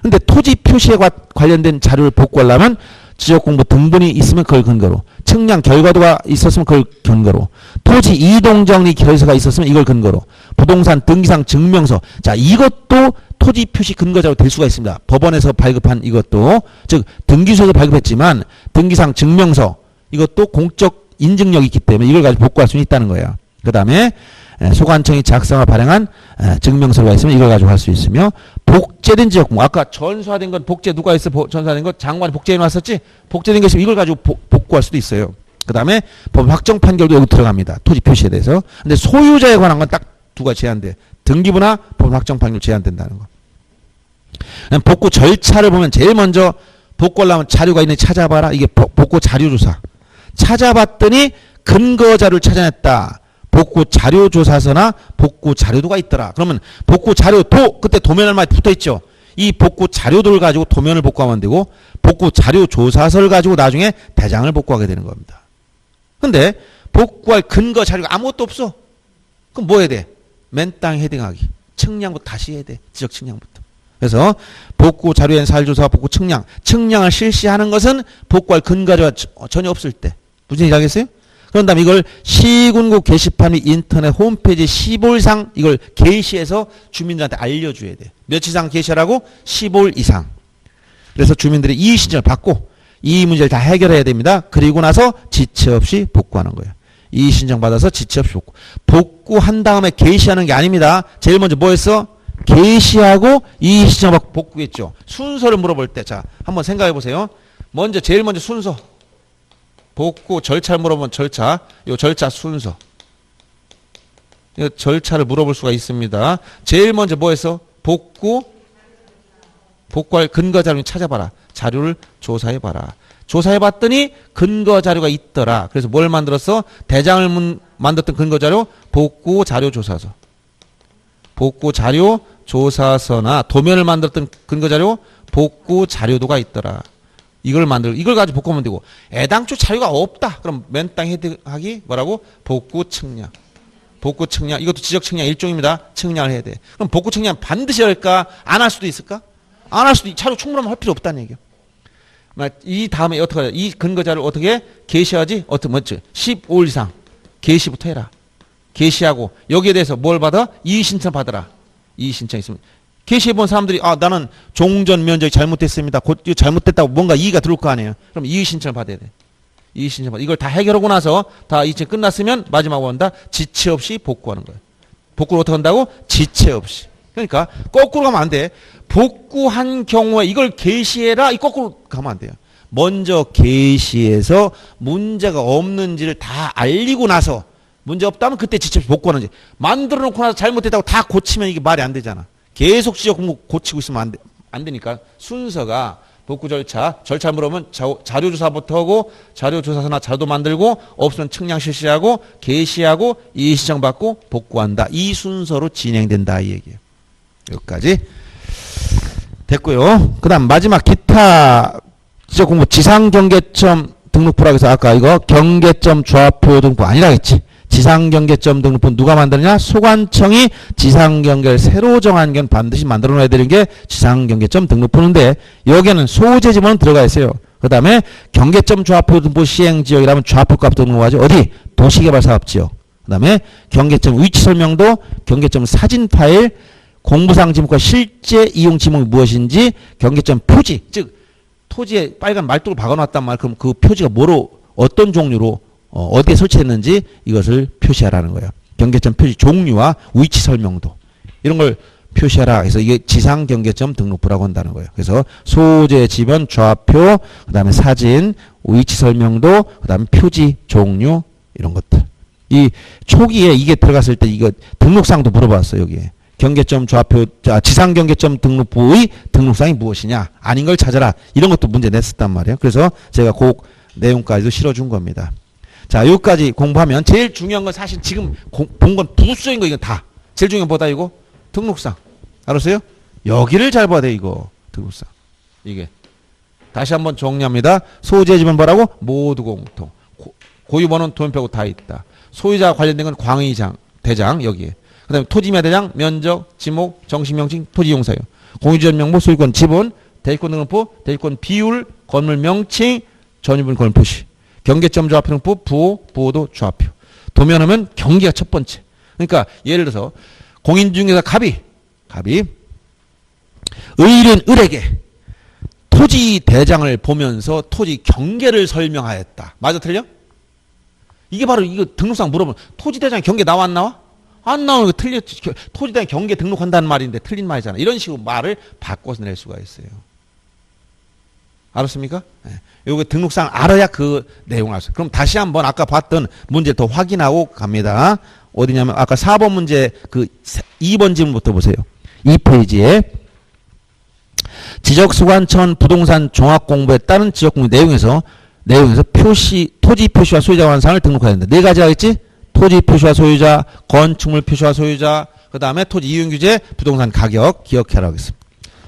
근데 토지 표시에 관련된 자료를 복구하려면 지적공부 등본이 있으면 그걸 근거로, 측량 결과도가 있었으면 그걸 근거로, 토지 이동정리 결의서가 있었으면 이걸 근거로, 부동산 등기상 증명서. 자, 이것도 토지 표시 근거자로 될 수가 있습니다. 법원에서 발급한 이것도, 즉 등기소에서 발급했지만 등기상 증명서 이것도 공적 인증력이 있기 때문에 이걸 가지고 복구할 수 있다는 거예요. 그 다음에 소관청이 작성하 발행한 증명서가 있으면 이걸 가지고 할 수 있으며, 복제된 지역공부. 아까 전수화된 건 복제 누가 했어? 전수화된 거 장관이 복제해 놨었지? 복제된 게 있으면 이걸 가지고 복구할 수도 있어요. 그 다음에 법 확정 판결도 여기 들어갑니다. 토지 표시에 대해서. 근데 소유자에 관한 건 딱 두 가지 제한돼. 등기부나 법 확정 판결 제한된다는 거. 복구 절차를 보면 제일 먼저 복구하려면 자료가 있는지 찾아봐라. 이게 복구 자료조사. 찾아봤더니 근거 자료를 찾아냈다. 복구 자료 조사서나 복구 자료도가 있더라. 그러면 복구 자료도 그때 도면 얼마에 붙어 있죠. 이 복구 자료도를 가지고 도면을 복구하면 되고 복구 자료 조사서를 가지고 나중에 대장을 복구하게 되는 겁니다. 근데 복구할 근거 자료가 아무것도 없어. 그럼 뭐 해야 돼? 맨땅 헤딩하기. 측량부터 다시 해야 돼. 지적 측량부터. 그래서 복구 자료엔 사실조사, 복구 측량. 측량을 실시하는 것은 복구할 근거가 전혀 없을 때. 무슨 얘기 하겠어요? 그런 다음에 이걸 시군구 게시판 및 인터넷 홈페이지 15일 이상 이걸 게시해서 주민들한테 알려줘야 돼. 며칠 이상 게시하라고? 15일 이상. 그래서 주민들이 이의 신청을 받고 이 문제를 다 해결해야 됩니다. 그리고 나서 지체 없이 복구하는 거예요. 이의 신청 받아서 지체 없이 복구. 복구한 다음에 게시하는 게 아닙니다. 제일 먼저 뭐 했어? 개시하고 이의신청받고 복구했죠. 순서를 물어볼 때, 자, 한번 생각해 보세요. 제일 먼저 순서. 복구, 절차를 물어보면 절차, 요 절차 순서. 이 절차를 물어볼 수가 있습니다. 제일 먼저 뭐 했어? 복구할 근거 자료를 찾아봐라. 자료를 조사해봐라. 조사해봤더니 근거 자료가 있더라. 그래서 뭘 만들었어? 대장을 만들었던 근거 자료, 복구 자료 조사서. 복구 자료 조사서나 도면을 만들었던 근거 자료, 복구 자료도가 있더라. 이걸 가지고 복구하면 되고, 애당초 자료가 없다. 그럼 맨땅 헤딩하기 뭐라고? 복구 측량. 복구 측량. 이것도 지적 측량 일종입니다. 측량을 해야 돼. 그럼 복구 측량 반드시 할까? 안 할 수도 있을까? 안 할 수도, 자료 충분하면 할 필요 없다는 얘기야. 이 다음에 어떻게 하냐? 이 근거 자료를 어떻게 게시하지? 뭐지? 15일 이상 게시부터 해라. 게시하고 여기에 대해서 뭘 받아? 이의신청 받아라. 이의신청 있으면 게시해본 사람들이 나는 종전 면적이 잘못됐습니다. 잘못됐다고 뭔가 이의가 들어올 거 아니에요. 그럼 이의신청을 받아야 돼. 이의신청 받아. 이걸 다 해결하고 나서 다 이의신청 끝났으면 마지막으로 한다. 지체 없이 복구하는 거예요. 복구를 어떻게 한다고? 지체 없이. 그러니까 거꾸로 가면 안 돼. 복구한 경우에 이걸 게시해라. 이 거꾸로 가면 안 돼요. 먼저 게시해서 문제가 없는지를 다 알리고 나서 문제 없다면 그때 지체 없이 복구하는지. 만들어 놓고 나서 잘못됐다고 다 고치면 이게 말이 안 되잖아. 계속 지적 고치고 있으면 안 되니까 순서가 복구 절차 물어보면 자료조사부터 하고 자료조사서나 자료도 만들고 없으면 측량 실시하고 게시하고 이의신청 받고 복구한다. 이 순서로 진행된다 이 얘기예요. 여기까지 됐고요. 그 다음 마지막 기타 지적 공부 지상경계점 등록부라고 해서 아까 이거 경계점 좌표 등록부 아니라 했지. 지상경계점 등록부 누가 만드느냐? 소관청이 지상경계를 새로 정한 건 반드시 만들어 놔야 되는 게 지상경계점 등록부인데 여기에는 소재 지문은 들어가 있어요. 그 다음에 경계점 좌표 등록부 시행지역이라면 좌표값 등록하죠. 어디? 도시개발사업지역. 그 다음에 경계점 위치 설명도, 경계점 사진 파일, 공부상 지목과 실제 이용 지목이 무엇인지, 경계점 표지, 즉 토지에 빨간 말뚝을 박아놨단 말. 그럼 그 표지가 뭐로 어떤 종류로 어디에 설치했는지 이것을 표시하라는 거예요. 경계점 표시 종류와 위치 설명도 이런 걸 표시하라. 그래서 이게 지상 경계점 등록부라고 한다는 거예요. 그래서 소재 지번 좌표, 그다음에 사진, 위치 설명도, 그다음에 표지 종류 이런 것들. 이 초기에 이게 들어갔을 때 이거 등록상도 물어봤어요. 여기에. 경계점 좌표, 지상 경계점 등록부의 등록상이 무엇이냐? 아닌 걸 찾아라. 이런 것도 문제 냈었단 말이에요. 그래서 제가 그 내용까지도 실어준 겁니다. 자, 여기까지 공부하면 제일 중요한 건 사실 지금 본 건 부수적인 거 이건 다. 제일 중요한 건 뭐다 이거? 등록상. 알았어요? 여기를 잘 봐야 돼 이거. 등록상. 이게. 다시 한번 정리합니다. 소재 지번 뭐라고? 모두 공통. 고유번호는 도면표고 다 있다. 소유자 관련된 건 광의장, 대장 여기에. 그 다음에 토지임야 대장, 면적, 지목, 정식명칭, 토지이용사유. 공유지원 명부, 소유권 지분, 대지권 등록부, 대지권 비율, 건물 명칭, 전유분 건물 표시. 경계점 좌표 등록부, 부호도 좌표. 도면하면 경계가 첫 번째. 그러니까 예를 들어서 공인중개사 갑이 의뢰인 을에게 토지 대장을 보면서 토지 경계를 설명하였다. 맞아 틀려? 이게 바로 이거 등록상 물어보면 토지 대장 경계 나와 안 나와? 안 나오는 거 틀려. 토지 대장 경계 등록한다는 말인데 틀린 말이잖아. 이런 식으로 말을 바꿔서 낼 수가 있어요. 알았습니까? 네. 요거 등록상 알아야 그 내용을 알았어요. 그럼 다시 한번 아까 봤던 문제 더 확인하고 갑니다. 어디냐면 아까 4번 문제 그 2번 질문부터 보세요. 2페이지에 지적소관청 부동산 종합공부에 따른 지적공부 내용에서 토지 표시와 소유자 관상을 등록해야 된다. 네 가지 하겠지? 토지 표시와 소유자, 건축물 표시와 소유자, 그 다음에 토지 이용규제, 부동산 가격 기억해라 하겠습니다.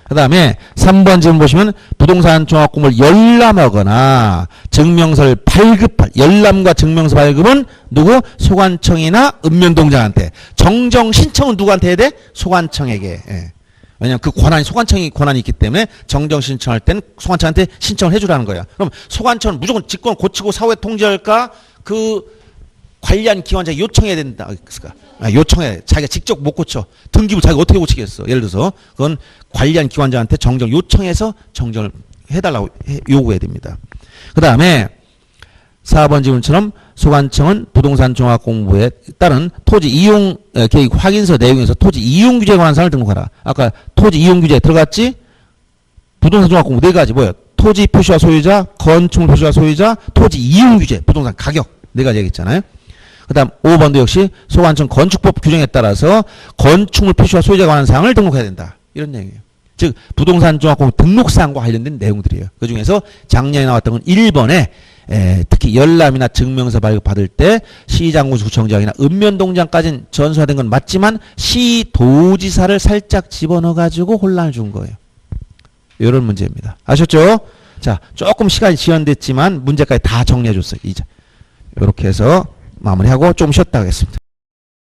그 다음에 3번 질문 보시면 부동산 종합공부를 열람하거나 증명서를 발급할, 열람과 증명서 발급은 누구? 소관청이나 읍면동장한테. 정정 신청은 누구한테 해야 돼? 소관청에게. 예. 왜냐면 그 권한이, 소관청이 권한이 있기 때문에 정정 신청할 때는 소관청한테 신청을 해주라는 거야. 그럼 소관청은 무조건 직권 고치고 사후에 통지할까? 그 관리한 기관장이 요청해야 된다. 요청해. 자기가 직접 못 고쳐. 등기부 자기가 어떻게 고치겠어. 예를 들어서 그건 관리한 기관장한테 정정 요청해서 정정을 해달라고 요구해야 됩니다. 그 다음에 4번 질문처럼 소관청은 부동산 종합공부에 따른 토지 이용 계획 확인서 내용에서 토지 이용 규제에 관한 사항을 등록하라. 아까 토지 이용 규제 들어갔지? 부동산 종합공부 네 가지 뭐예요? 토지 표시와 소유자, 건축물 표시와 소유자, 토지 이용 규제, 부동산 가격 네 가지 얘기했잖아요. 그 다음 5번도 역시 소관청 건축법 규정에 따라서 건축물 표시와 소유자에 관한 사항을 등록해야 된다. 이런 내용이에요. 즉 부동산 종합공부 등록사항과 관련된 내용들이에요. 그중에서 작년에 나왔던 건 1번에 특히 열람이나 증명서 발급받을 때 시장군수구청장이나 읍면동장까지는 전수화된 건 맞지만 시도지사를 살짝 집어넣어가지고 혼란을 준 거예요. 이런 문제입니다. 아셨죠? 자, 조금 시간이 지연됐지만 문제까지 다 정리해줬어요. 이제 이렇게 해서 마무리하고 좀 쉬었다 하겠습니다.